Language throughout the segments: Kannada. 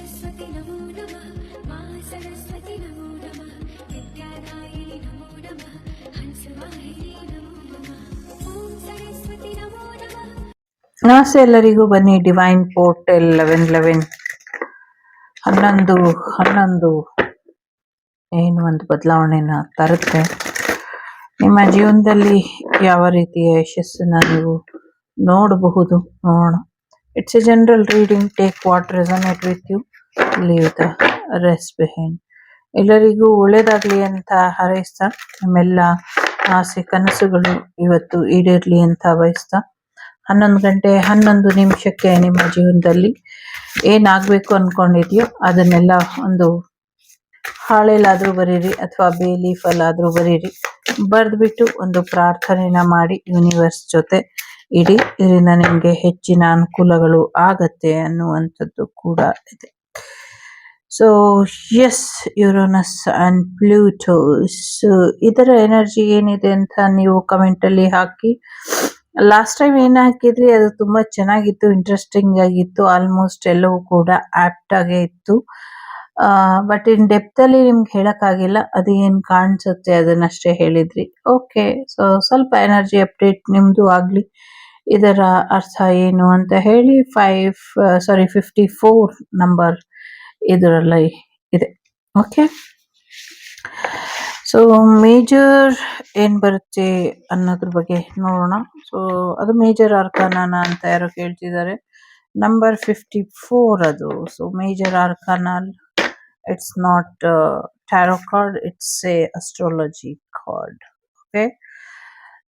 सरस्वती नमो नमः मा सरस्वती नमो नमः विद्यादायिनि नमो नमः हंसवाहिनी नमो नमः ॐ सरस्वती नमो नमः. ನಮಸ್ತೆ ಎಲ್ಲರಿಗೂ. ಬನ್ನಿ ಡಿವೈನ್ ಪೋರ್ಟಲ್ 11 11 11 ಏನು ಒಂದು ಬದಲಾವಣೆನ ತರುತ್ತೆ ನಿಮ್ಮ ಜೀವನದಲ್ಲಿ. ಯಾವ ರೀತಿಯ ಯಶಸ್ಸನ್ನ ನೀವು ನೋಡಬಹುದು ನೋಡೋಣ. It's a general reading. Take what resonate with you, leave the rest behind. ಎಲ್ಲರಿಗೂ ಒಳ್ಳೇದಾಗ್ಲಿ ಅಂತ ಹಾರೈಸ್ತಾ, ನಿಮ್ಮೆಲ್ಲ ಆಸೆ ಕನಸುಗಳು ಇವತ್ತು ಈಡೇರ್ಲಿ ಅಂತ ಬಯಸ್ತಾ, 11 ಗಂಟೆ 11 ನಿಮಿಷಕ್ಕೆ ನಿಮ್ಮ ಜೀವನದಲ್ಲಿ ಏನಾಗಬೇಕು ಅಂದ್ಕೊಂಡಿದೆಯೋ ಅದನ್ನೆಲ್ಲ ಒಂದು ಹಾಳೆಲಾದರೂ ಬರೀರಿ ಅಥವಾ ಬೇ ಲೀಫಲ್ಲಾದರೂ ಬರೀರಿ. ಬರೆದ್ಬಿಟ್ಟು ಒಂದು ಪ್ರಾರ್ಥನೆನ ಮಾಡಿ ಯೂನಿವರ್ಸ್ ಜೊತೆ ಇಡಿ. ಇದರಿಂದ ನಿಮಗೆ ಹೆಚ್ಚಿನ ಅನುಕೂಲಗಳು ಆಗತ್ತೆ ಅನ್ನುವಂಥದ್ದು ಕೂಡ ಇದೆ. ಸೊ ಎಸ್, ಯುರೋನಸ್ ಆ್ಯಂಡ್ ಪ್ಲೂಟೋಸ್, ಇದರ ಎನರ್ಜಿ ಏನಿದೆ ಅಂತ ನೀವು ಕಮೆಂಟಲ್ಲಿ ಹಾಕಿ. ಲಾಸ್ಟ್ ಟೈಮ್ ಏನು ಹಾಕಿದ್ರಿ ಅದು ತುಂಬ ಚೆನ್ನಾಗಿತ್ತು, ಇಂಟ್ರೆಸ್ಟಿಂಗ್ ಆಗಿತ್ತು, ಆಲ್ಮೋಸ್ಟ್ ಎಲ್ಲವೂ ಕೂಡ ಆಪ್ಟ್ ಆಗೇ ಇತ್ತು. ಬಟ್ ಇನ್ ಡೆಪ್ತಲ್ಲಿ ನಿಮ್ಗೆ ಹೇಳೋಕ್ಕಾಗಿಲ್ಲ, ಅದು ಏನು ಕಾಣಿಸುತ್ತೆ ಅದನ್ನಷ್ಟೇ ಹೇಳಿದ್ರಿ. ಓಕೆ, ಸೊ ಸ್ವಲ್ಪ ಎನರ್ಜಿ ಅಪ್ಡೇಟ್ ನಿಮ್ಮದು ಆಗಲಿ. ಇದರ ಅರ್ಥ ಏನು ಅಂತ ಹೇಳಿ 54 ನಂಬರ್ ಇದರಲ್ಲಿ ಇದೆ. ಓಕೆ, ಸೊ ಮೇಜರ್ ಏನು ಬರುತ್ತೆ ಅನ್ನೋದ್ರ ಬಗ್ಗೆ ನೋಡೋಣ. ಸೊ ಅದು ಮೇಜರ್ ಆರ್ಕಾನಾನ ಅಂತ ಯಾರೋ ಕೇಳ್ತಿದ್ದಾರೆ. ನಂಬರ್ 54 ಅದು. So major arcana, it's not tarot card, it's a astrology card. Okay,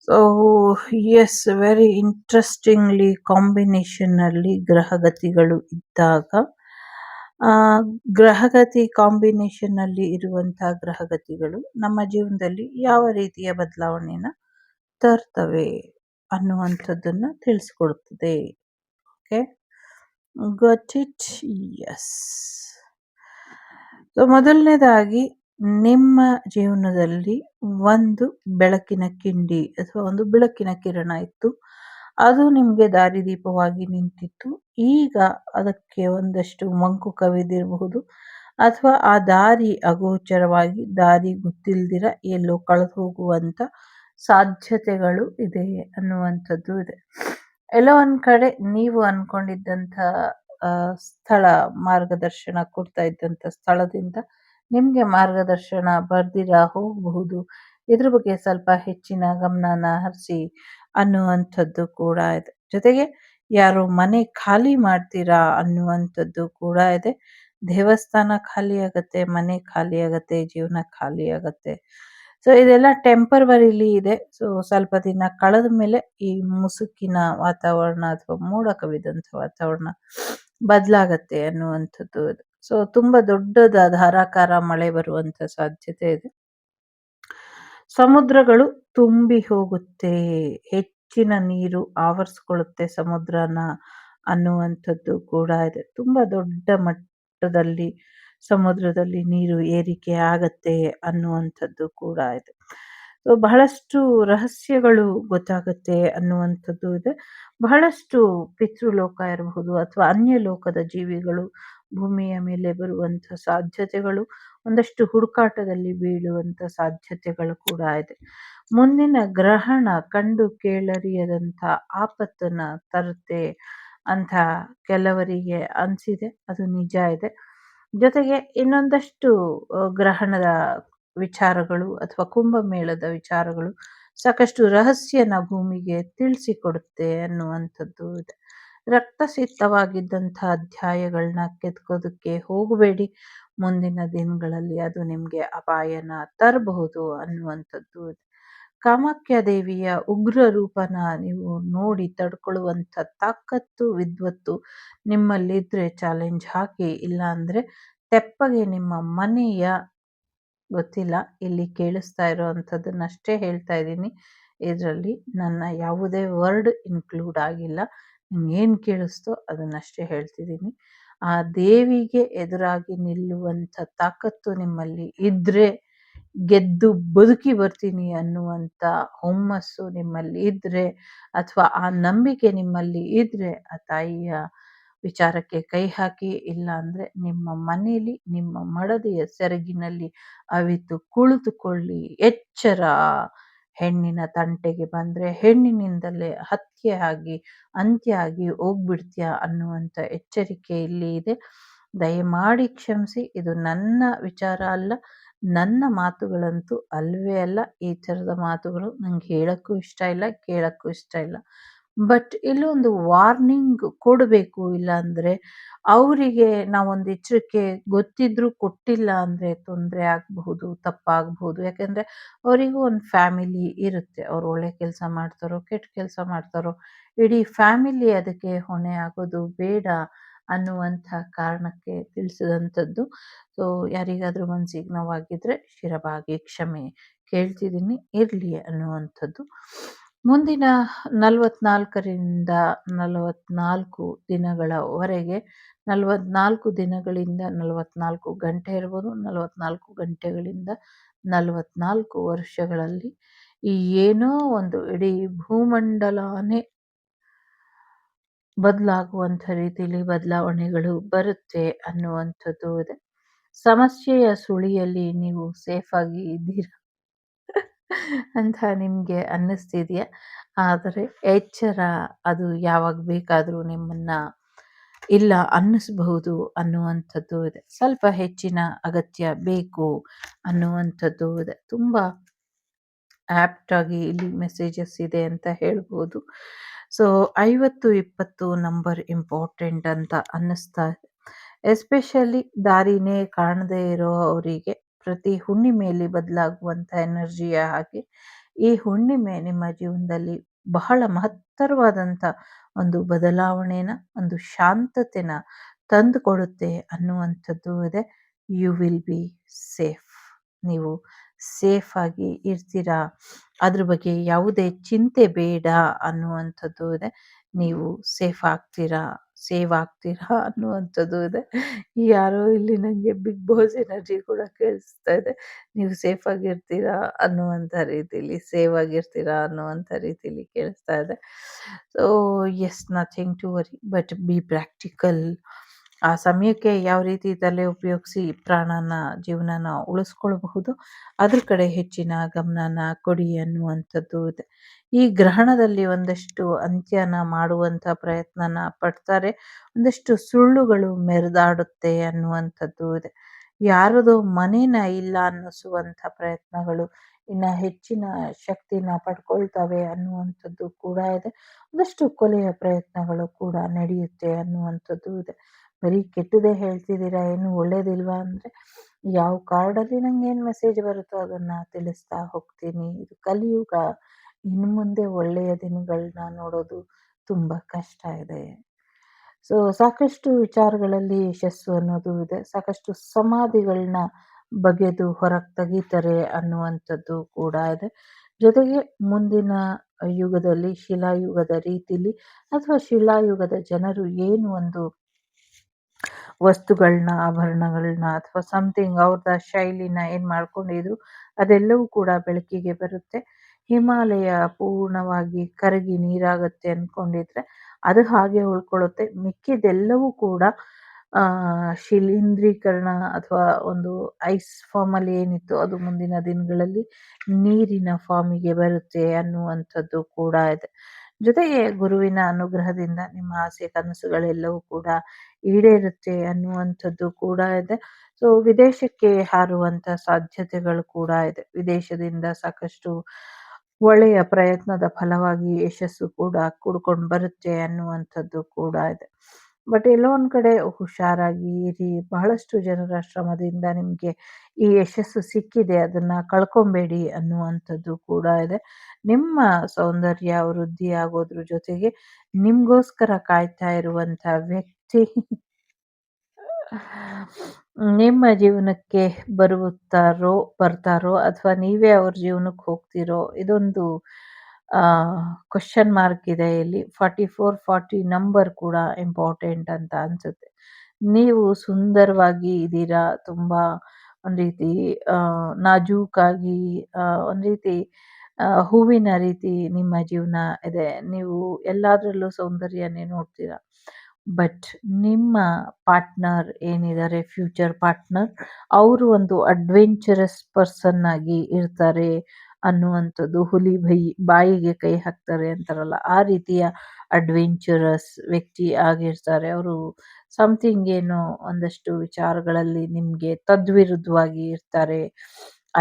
so yes, very interestingly combination ಅಲ್ಲಿ ಗ್ರಹಗತಿಗಳು ಇದ್ದಾಗ, ಗ್ರಹಗತಿ ಕಾಂಬಿನೇಷನ್ ಅಲ್ಲಿ ಇರುವಂತಹ ಗ್ರಹಗತಿಗಳು ನಮ್ಮ ಜೀವನದಲ್ಲಿ ಯಾವ ರೀತಿಯ ಬದಲಾವಣೆನ ತರ್ತವೆ ಅನ್ನುವಂಥದ್ದನ್ನ ತಿಳಿಸ್ಕೊಡ್ತದೆ. Okay, got it? Yes. So ಮೊದಲನೇದಾಗಿ, ನಿಮ್ಮ ಜೀವನದಲ್ಲಿ ಒಂದು ಬೆಳಕಿನ ಕಿಂಡಿ ಅಥವಾ ಒಂದು ಬೆಳಕಿನ ಕಿರಣ ಇತ್ತು, ಅದು ನಿಮಗೆ ದಾರಿದೀಪವಾಗಿ ನಿಂತಿತ್ತು. ಈಗ ಅದಕ್ಕೆ ಒಂದಷ್ಟು ಮಂಕು ಕವಿದಿರಬಹುದು ಅಥವಾ ಆ ದಾರಿ ಅಗೋಚರವಾಗಿ, ದಾರಿ ಗೊತ್ತಿಲ್ದಿರ ಎಲ್ಲೋ ಕಳೆದು ಹೋಗುವಂಥ ಸಾಧ್ಯತೆಗಳು ಇದೆ ಅನ್ನುವಂಥದ್ದು ಇದೆ. ಎಲ್ಲೋ ಒಂದು ಕಡೆ ನೀವು ಅನ್ಕೊಂಡಿದ್ದಂಥ ಸ್ಥಳ, ಮಾರ್ಗದರ್ಶನ ಕೊಡ್ತಾ ಇದ್ದಂಥ ಸ್ಥಳದಿಂದ ನಿಮಗೆ ಮಾರ್ಗದರ್ಶನ ಬರ್ದಿರ ಹೋಗಬಹುದು. ಇದ್ರ ಬಗ್ಗೆ ಸ್ವಲ್ಪ ಹೆಚ್ಚಿನ ಗಮನನ ಹರಿಸಿ ಅನ್ನುವಂಥದ್ದು ಕೂಡ ಇದೆ. ಜೊತೆಗೆ ಯಾರೋ ಮನೆ ಖಾಲಿ ಮಾಡ್ತೀರಾ ಅನ್ನುವಂಥದ್ದು ಕೂಡ ಇದೆ. ದೇವಸ್ಥಾನ ಖಾಲಿ ಆಗತ್ತೆ, ಮನೆ ಖಾಲಿ ಆಗತ್ತೆ, ಜೀವನ ಖಾಲಿ ಆಗತ್ತೆ. ಸೊ ಇದೆಲ್ಲ ಟೆಂಪರವರಿಲಿ ಇದೆ. ಸೊ ಸ್ವಲ್ಪ ದಿನ ಕಳೆದ ಮೇಲೆ ಈ ಮುಸುಕಿನ ವಾತಾವರಣ ಅಥವಾ ಮೋಡ ಕವಿದಂಥ ವಾತಾವರಣ ಬದಲಾಗತ್ತೆ ಅನ್ನುವಂಥದ್ದು ಇದೆ. ಸೊ ತುಂಬಾ ದೊಡ್ಡದ ಧಾರಾಕಾರ ಮಳೆ ಬರುವಂತ ಸಾಧ್ಯತೆ ಇದೆ. ಸಮುದ್ರಗಳು ತುಂಬಿ ಹೋಗುತ್ತೆ, ಹೆಚ್ಚಿನ ನೀರು ಆವರಿಸ್ಕೊಳ್ಳುತ್ತೆ ಸಮುದ್ರನ ಅನ್ನುವಂಥದ್ದು ಕೂಡ ಇದೆ. ತುಂಬಾ ದೊಡ್ಡ ಮಟ್ಟದಲ್ಲಿ ಸಮುದ್ರದಲ್ಲಿ ನೀರು ಏರಿಕೆ ಆಗತ್ತೆ ಅನ್ನುವಂಥದ್ದು ಕೂಡ ಇದೆ. ಸೊ ಬಹಳಷ್ಟು ರಹಸ್ಯಗಳು ಗೊತ್ತಾಗತ್ತೆ ಅನ್ನುವಂಥದ್ದು ಇದೆ. ಬಹಳಷ್ಟು ಪಿತೃಲೋಕ ಇರಬಹುದು ಅಥವಾ ಅನ್ಯ ಲೋಕದ ಜೀವಿಗಳು ಭೂಮಿಯ ಮೇಲೆ ಬರುವಂಥ ಸಾಧ್ಯತೆಗಳು, ಒಂದಷ್ಟು ಹುಡುಕಾಟದಲ್ಲಿ ಬೀಳುವಂಥ ಸಾಧ್ಯತೆಗಳು ಕೂಡ ಇದೆ. ಮುಂದಿನ ಗ್ರಹಣ ಕಂಡು ಕೇಳರಿಯದಂಥ ಆಪತ್ತನ್ನ ತರುತ್ತೆ ಅಂತ ಕೆಲವರಿಗೆ ಅನಿಸಿದೆ, ಅದು ನಿಜ ಇದೆ. ಜೊತೆಗೆ ಇನ್ನೊಂದಷ್ಟು ಗ್ರಹಣದ ವಿಚಾರಗಳು ಅಥವಾ ಕುಂಭಮೇಳದ ವಿಚಾರಗಳು ಸಾಕಷ್ಟು ರಹಸ್ಯನ ಭೂಮಿಗೆ ತಿಳಿಸಿಕೊಡುತ್ತೆ ಅನ್ನುವಂಥದ್ದು ಇದೆ. ರಕ್ತಸಿಕ್ತವಾಗಿದ್ದಂಥ ಅಧ್ಯಾಯಗಳನ್ನ ಕೆತ್ಕೋದಕ್ಕೆ ಹೋಗಬೇಡಿ, ಮುಂದಿನ ದಿನಗಳಲ್ಲಿ ಅದು ನಿಮಗೆ ಅಪಾಯನ ತರಬಹುದು ಅನ್ನುವಂಥದ್ದು ಇದೆ. ಕಾಮಾಖ್ಯ ದೇವಿಯ ಉಗ್ರ ರೂಪನ ನೀವು ನೋಡಿ ತಡ್ಕೊಳ್ಳುವಂಥ ತಾಕತ್ತು, ವಿದ್ವತ್ತು ನಿಮ್ಮಲ್ಲಿದ್ರೆ ಚಾಲೆಂಜ್ ಹಾಕಿ. ಇಲ್ಲ ಅಂದ್ರೆ ತೆಪ್ಪಗೆ ನಿಮ್ಮ ಮನೆಯ, ಗೊತ್ತಿಲ್ಲ ಇಲ್ಲಿ ಕೇಳಿಸ್ತಾ ಇರೋವಂಥದ್ದನ್ನಷ್ಟೇ ಹೇಳ್ತಾ ಇದ್ದೀನಿ, ಇದರಲ್ಲಿ ನನ್ನ ಯಾವುದೇ ವರ್ಡ್ ಇನ್ಕ್ಲೂಡ್ ಆಗಿಲ್ಲ. ನಿಮ್ಗೇನು ಕೇಳಿಸ್ತೋ ಅದನ್ನಷ್ಟೇ ಹೇಳ್ತಿದ್ದೀನಿ. ಆ ದೇವಿಗೆ ಎದುರಾಗಿ ನಿಲ್ಲುವಂಥ ತಾಕತ್ತು ನಿಮ್ಮಲ್ಲಿ ಇದ್ರೆ, ಗೆದ್ದು ಬದುಕಿ ಬರ್ತೀನಿ ಅನ್ನುವಂಥ ಹುಮ್ಮಸ್ಸು ನಿಮ್ಮಲ್ಲಿ ಇದ್ರೆ ಅಥವಾ ಆ ನಂಬಿಕೆ ನಿಮ್ಮಲ್ಲಿ ಇದ್ರೆ, ಆ ತಾಯಿಯ ವಿಚಾರಕ್ಕೆ ಕೈ ಹಾಕಿ, ಇಲ್ಲ ಅಂದರೆ ನಿಮ್ಮ ಮನೆಯಲ್ಲಿ ನಿಮ್ಮ ಮಡದಿಯ ಸೆರಗಿನಲ್ಲಿ ಅವಿತು ಕುಳಿತುಕೊಳ್ಳಿ. ಎಚ್ಚರ! ಹೆಣ್ಣಿನ ತಂಟೆಗೆ ಬಂದರೆ ಹೆಣ್ಣಿನಿಂದಲೇ ಹತ್ಯೆ ಆಗಿ ಅಂತ್ಯ ಆಗಿ ಹೋಗ್ಬಿಡ್ತೀಯ ಅನ್ನುವಂಥ ಎಚ್ಚರಿಕೆ ಇಲ್ಲಿ ಇದೆ. ದಯಮಾಡಿ ಕ್ಷಮಿಸಿ. ಇದು ನನ್ನ ವಿಚಾರ ಅಲ್ಲ, ನನ್ನ ಮಾತುಗಳಂತೂ ಅಲ್ವೇ ಅಲ್ಲ. ಈ ಥರದ ಮಾತುಗಳು ನಂಗೆ ಹೇಳೋಕ್ಕೂ ಇಷ್ಟ ಇಲ್ಲ, ಕೇಳೋಕ್ಕೂ ಇಷ್ಟ ಇಲ್ಲ. ಬಟ್ ಇಲ್ಲೊಂದು ವಾರ್ನಿಂಗ್ ಕೊಡಬೇಕು. ಇಲ್ಲಾಂದರೆ ಅವರಿಗೆ ನಾವೊಂದು ಎಚ್ಚರಿಕೆ ಗೊತ್ತಿದ್ರೂ ಕೊಟ್ಟಿಲ್ಲ ಅಂದರೆ ತೊಂದರೆ ಆಗಬಹುದು, ತಪ್ಪಾಗಬಹುದು. ಯಾಕೆಂದರೆ ಅವರಿಗೂ ಒಂದು ಫ್ಯಾಮಿಲಿ ಇರುತ್ತೆ. ಅವ್ರು ಒಳ್ಳೆ ಕೆಲಸ ಮಾಡ್ತಾರೋ ಕೆಟ್ಟ ಕೆಲಸ ಮಾಡ್ತಾರೋ ಇಡೀ ಫ್ಯಾಮಿಲಿ ಅದಕ್ಕೆ ಹೊಣೆ ಆಗೋದು ಬೇಡ ಅನ್ನುವಂಥ ಕಾರಣಕ್ಕೆ ತಿಳಿಸಿದಂಥದ್ದು. ಸೊ ಯಾರಿಗಾದರೂ ಮನಸ್ಸಿಗೆ ನೋವಾಗಿದ್ದರೆ ಶಿರಬಾಗಿ ಕ್ಷಮೆ ಕೇಳ್ತಿದ್ದೀನಿ, ಇರಲಿ ಅನ್ನುವಂಥದ್ದು. ಮುಂದಿನ 44ರಿಂದ 44 ದಿನಗಳವರೆಗೆ, 44 ದಿನಗಳಿಂದ 44 ಗಂಟೆ ಇರ್ಬೋದು, 44 ಗಂಟೆಗಳಿಂದ 44 ವರ್ಷಗಳಲ್ಲಿ ಈ ಏನೋ ಒಂದು ಇಡೀ ಭೂಮಂಡಲನೇ ಬದಲಾಗುವಂಥ ರೀತಿಯಲ್ಲಿ ಬದಲಾವಣೆಗಳು ಬರುತ್ತೆ ಅನ್ನುವಂಥದ್ದು ಇದೆ. ಸಮಸ್ಯೆಯ ಸುಳಿಯಲ್ಲಿ ನೀವು ಸೇಫಾಗಿ ಇದ್ದೀರಾ ಅಂತ ನಿಮಗೆ ಅನ್ನಿಸ್ತಿದೆಯಾ? ಆದರೆ ಎಚ್ಚರ, ಅದು ಯಾವಾಗ ಬೇಕಾದರೂ ನಿಮ್ಮನ್ನ ಇಲ್ಲ ಅನ್ನಿಸ್ಬಹುದು ಅನ್ನುವಂಥದ್ದು ಇದೆ. ಸ್ವಲ್ಪ ಹೆಚ್ಚಿನ ಅಗತ್ಯ ಬೇಕು ಅನ್ನುವಂಥದ್ದು ಇದೆ. ತುಂಬ ಆ್ಯಪ್ಟ್ ಆಗಿ ಇಲ್ಲಿ ಮೆಸೇಜಸ್ ಇದೆ ಅಂತ ಹೇಳ್ಬೋದು. ಸೊ 50-20 ನಂಬರ್ ಇಂಪಾರ್ಟೆಂಟ್ ಅಂತ ಅನ್ನಿಸ್ತಾ ಇದೆ. ಎಸ್ಪೆಷಲಿ ದಾರಿನೇ ಕಾಣದೇ ಇರೋ ಅವರಿಗೆ ಪ್ರತಿ ಹುಣ್ಣಿಮೆಯಲ್ಲಿ ಬದಲಾಗುವಂಥ ಎನರ್ಜಿಯ ಹಾಗೆ ಈ ಹುಣ್ಣಿಮೆ ನಿಮ್ಮ ಜೀವನದಲ್ಲಿ ಬಹಳ ಮಹತ್ತರವಾದಂಥ ಒಂದು ಬದಲಾವಣೆನ, ಒಂದು ಶಾಂತತೆನ ತಂದು ಕೊಡುತ್ತೆ ಅನ್ನುವಂಥದ್ದು ಇದೆ. You will be safe. ನೀವು ಸೇಫ್ ಆಗಿ ಇರ್ತೀರಾ, ಅದ್ರ ಬಗ್ಗೆ ಯಾವುದೇ ಚಿಂತೆ ಬೇಡ ಅನ್ನುವಂಥದ್ದು ಇದೆ. ನೀವು ಸೇಫ್ ಆಗ್ತೀರಾ, ಸೇವ್ ಆಗ್ತೀರಾ ಅನ್ನುವಂಥದ್ದು ಇದೆ. ಯಾರೋ ಇಲ್ಲಿ ನನಗೆ ಬಿಗ್ ಬಾಸ್ ಎನರ್ಜಿ ಕೂಡ ಕೇಳಿಸ್ತಾ ಇದೆ. ನೀವು ಸೇಫ್ ಆಗಿರ್ತೀರಾ ಅನ್ನುವಂಥ ರೀತಿಯಲ್ಲಿ, ಸೇವ್ ಆಗಿರ್ತೀರಾ ಅನ್ನುವಂಥ ರೀತಿಯಲ್ಲಿ ಕೇಳಿಸ್ತಾ ಇದೆ. So yes, nothing to worry, but be practical. ಆ ಸಮಯಕ್ಕೆ ಯಾವ ರೀತಿ ತಲೆ ಉಪಯೋಗಿಸಿ ಪ್ರಾಣನ, ಜೀವನನ ಉಳಿಸ್ಕೊಳ್ಬಹುದು, ಅದ್ರ ಕಡೆ ಹೆಚ್ಚಿನ ಗಮನನ ಕೊಡಿ ಅನ್ನುವಂಥದ್ದು ಇದೆ. ಈ ಗ್ರಹಣದಲ್ಲಿ ಒಂದಷ್ಟು ಅಂತ್ಯನ ಮಾಡುವಂಥ ಪ್ರಯತ್ನನ ಪಡ್ತಾರೆ, ಒಂದಷ್ಟು ಸುಳ್ಳುಗಳು ಮೆರೆದಾಡುತ್ತೆ ಅನ್ನುವಂಥದ್ದು ಇದೆ. ಯಾರದೋ ಮನೇನ ಇಲ್ಲ ಅನ್ನಿಸುವಂಥ ಪ್ರಯತ್ನಗಳು ಇನ್ನು ಹೆಚ್ಚಿನ ಶಕ್ತಿನ ಪಡ್ಕೊಳ್ತವೆ ಅನ್ನುವಂಥದ್ದು ಕೂಡ ಇದೆ. ಒಂದಷ್ಟು ಕೊಲೆಯ ಪ್ರಯತ್ನಗಳು ಕೂಡ ನಡೆಯುತ್ತೆ ಅನ್ನುವಂಥದ್ದು ಇದೆ. ಬರೀ ಕೆಟ್ಟದೇ ಹೇಳ್ತಿದ್ದೀರಾ, ಏನು ಒಳ್ಳೇದಿಲ್ವಾ ಅಂದರೆ, ಯಾವ ಕಾರ್ಡಲ್ಲಿ ನಂಗೆ ಏನು ಮೆಸೇಜ್ ಬರುತ್ತೋ ಅದನ್ನು ತಿಳಿಸ್ತಾ ಹೋಗ್ತೀನಿ. ಇದು ಕಲಿಯುಗ, ಇನ್ನು ಮುಂದೆ ಒಳ್ಳೆಯ ದಿನಗಳನ್ನ ನೋಡೋದು ತುಂಬ ಕಷ್ಟ ಇದೆ. ಸೊ ಸಾಕಷ್ಟು ವಿಚಾರಗಳಲ್ಲಿ ಯಶಸ್ಸು ಅನ್ನೋದು ಇದೆ. ಸಾಕಷ್ಟು ಸಮಾಧಿಗಳನ್ನ ಬಗೆದು ಹೊರಗೆ ತೆಗಿತಾರೆ ಅನ್ನುವಂಥದ್ದು ಕೂಡ ಇದೆ. ಜೊತೆಗೆ ಮುಂದಿನ ಯುಗದಲ್ಲಿ, ಶಿಲಾಯುಗದ ರೀತಿಲಿ ಅಥವಾ ಶಿಲಾಯುಗದ ಜನರು ಏನು ಒಂದು ವಸ್ತುಗಳನ್ನ, ಆಭರಣಗಳನ್ನ ಅಥವಾ ಸಮಥಿಂಗ್ ಅವ್ರದ್ದು ಶೈಲಿನ ಏನು ಮಾಡ್ಕೊಂಡಿದ್ರು ಅದೆಲ್ಲವೂ ಕೂಡ ಬೆಳಕಿಗೆ ಬರುತ್ತೆ. ಹಿಮಾಲಯ ಪೂರ್ಣವಾಗಿ ಕರಗಿ ನೀರಾಗುತ್ತೆ ಅಂದ್ಕೊಂಡಿದ್ರೆ ಅದು ಹಾಗೆ ಉಳ್ಕೊಳ್ಳುತ್ತೆ. ಮಿಕ್ಕಿದೆಲ್ಲವೂ ಕೂಡ ಶಿಲೀಂಧ್ರೀಕರಣ ಅಥವಾ ಒಂದು ಐಸ್ ಫಾರ್ಮಲ್ಲಿ ಏನಿತ್ತು ಅದು ಮುಂದಿನ ದಿನಗಳಲ್ಲಿ ನೀರಿನ ಫಾರ್ಮಿಗೆ ಬರುತ್ತೆ ಅನ್ನುವಂಥದ್ದು ಕೂಡ ಇದೆ. ಜೊತೆಗೆ ಗುರುವಿನ ಅನುಗ್ರಹದಿಂದ ನಿಮ್ಮ ಆಸೆ ಕನಸುಗಳೆಲ್ಲವೂ ಕೂಡ ಈಡೇರುತ್ತೆ ಅನ್ನುವಂಥದ್ದು ಕೂಡ ಇದೆ. ಸೊ ವಿದೇಶಕ್ಕೆ ಹಾರುವಂಥ ಸಾಧ್ಯತೆಗಳು ಕೂಡ ಇದೆ. ವಿದೇಶದಿಂದ ಸಾಕಷ್ಟು ಒಳ್ಳೆಯ ಪ್ರಯತ್ನದ ಫಲವಾಗಿ ಯಶಸ್ಸು ಕೂಡ ಕೂಡ್ಕೊಂಡು ಬರುತ್ತೆ ಅನ್ನುವಂಥದ್ದು ಕೂಡ ಇದೆ. ಬಟ್ ಎಲ್ಲೋ ಒಂದು ಕಡೆ ಹುಷಾರಾಗಿ ಇರಿ. ಬಹಳಷ್ಟು ಜನರ ಶ್ರಮದಿಂದ ನಿಮಗೆ ಈ ಯಶಸ್ಸು ಸಿಕ್ಕಿದೆ, ಅದನ್ನು ಕಳ್ಕೊಬೇಡಿ ಅನ್ನುವಂಥದ್ದು ಕೂಡ ಇದೆ. ನಿಮ್ಮ ಸೌಂದರ್ಯ ವೃದ್ಧಿ ಆಗೋದ್ರ ಜೊತೆಗೆ ನಿಮಗೋಸ್ಕರ ಕಾಯ್ತಾ ಇರುವಂಥ ವ್ಯಕ್ತಿ ನಿಮ್ಮ ಜೀವನಕ್ಕೆ ಬರ್ತಾರೋ ಅಥವಾ ನೀವೇ ಅವ್ರ ಜೀವನಕ್ಕೆ ಹೋಗ್ತಿರೋ, ಇದೊಂದು ಕ್ವಶನ್ ಮಾರ್ಕ್ ಇದೆ ಇಲ್ಲಿ. 4440 ನಂಬರ್ ಕೂಡ ಇಂಪಾರ್ಟೆಂಟ್ ಅಂತ ಅನ್ಸುತ್ತೆ. ನೀವು ಸುಂದರವಾಗಿ ಇದ್ದೀರಾ, ತುಂಬ ಒಂದು ರೀತಿ ನಾಜೂಕಾಗಿ, ಒಂದು ರೀತಿ ಹೂವಿನ ರೀತಿ ನಿಮ್ಮ ಜೀವನ ಇದೆ. ನೀವು ಎಲ್ಲದರಲ್ಲೂ ಸೌಂದರ್ಯನೇ ನೋಡ್ತೀರಾ. ಬಟ್ ನಿಮ್ಮ ಪಾರ್ಟ್ನರ್ ಏನಿದ್ದಾರೆ, ಫ್ಯೂಚರ್ ಪಾರ್ಟ್ನರ್, ಅವರು ಒಂದು ಅಡ್ವೆಂಚರಸ್ ಪರ್ಸನ್ ಆಗಿ ಇರ್ತಾರೆ ಅನ್ನುವಂಥದ್ದು. ಹುಲಿ ಬಾಯಿಗೆ ಕೈ ಹಾಕ್ತಾರೆ ಅಂತಾರಲ್ಲ, ಆ ರೀತಿಯ ಅಡ್ವೆಂಚರಸ್ ವ್ಯಕ್ತಿ ಆಗಿರ್ತಾರೆ ಅವರು. ಸಮಥಿಂಗ್ ಏನೋ ಒಂದಷ್ಟು ವಿಚಾರಗಳಲ್ಲಿ ನಿಮಗೆ ತದ್ವಿರುದ್ಧವಾಗಿ ಇರ್ತಾರೆ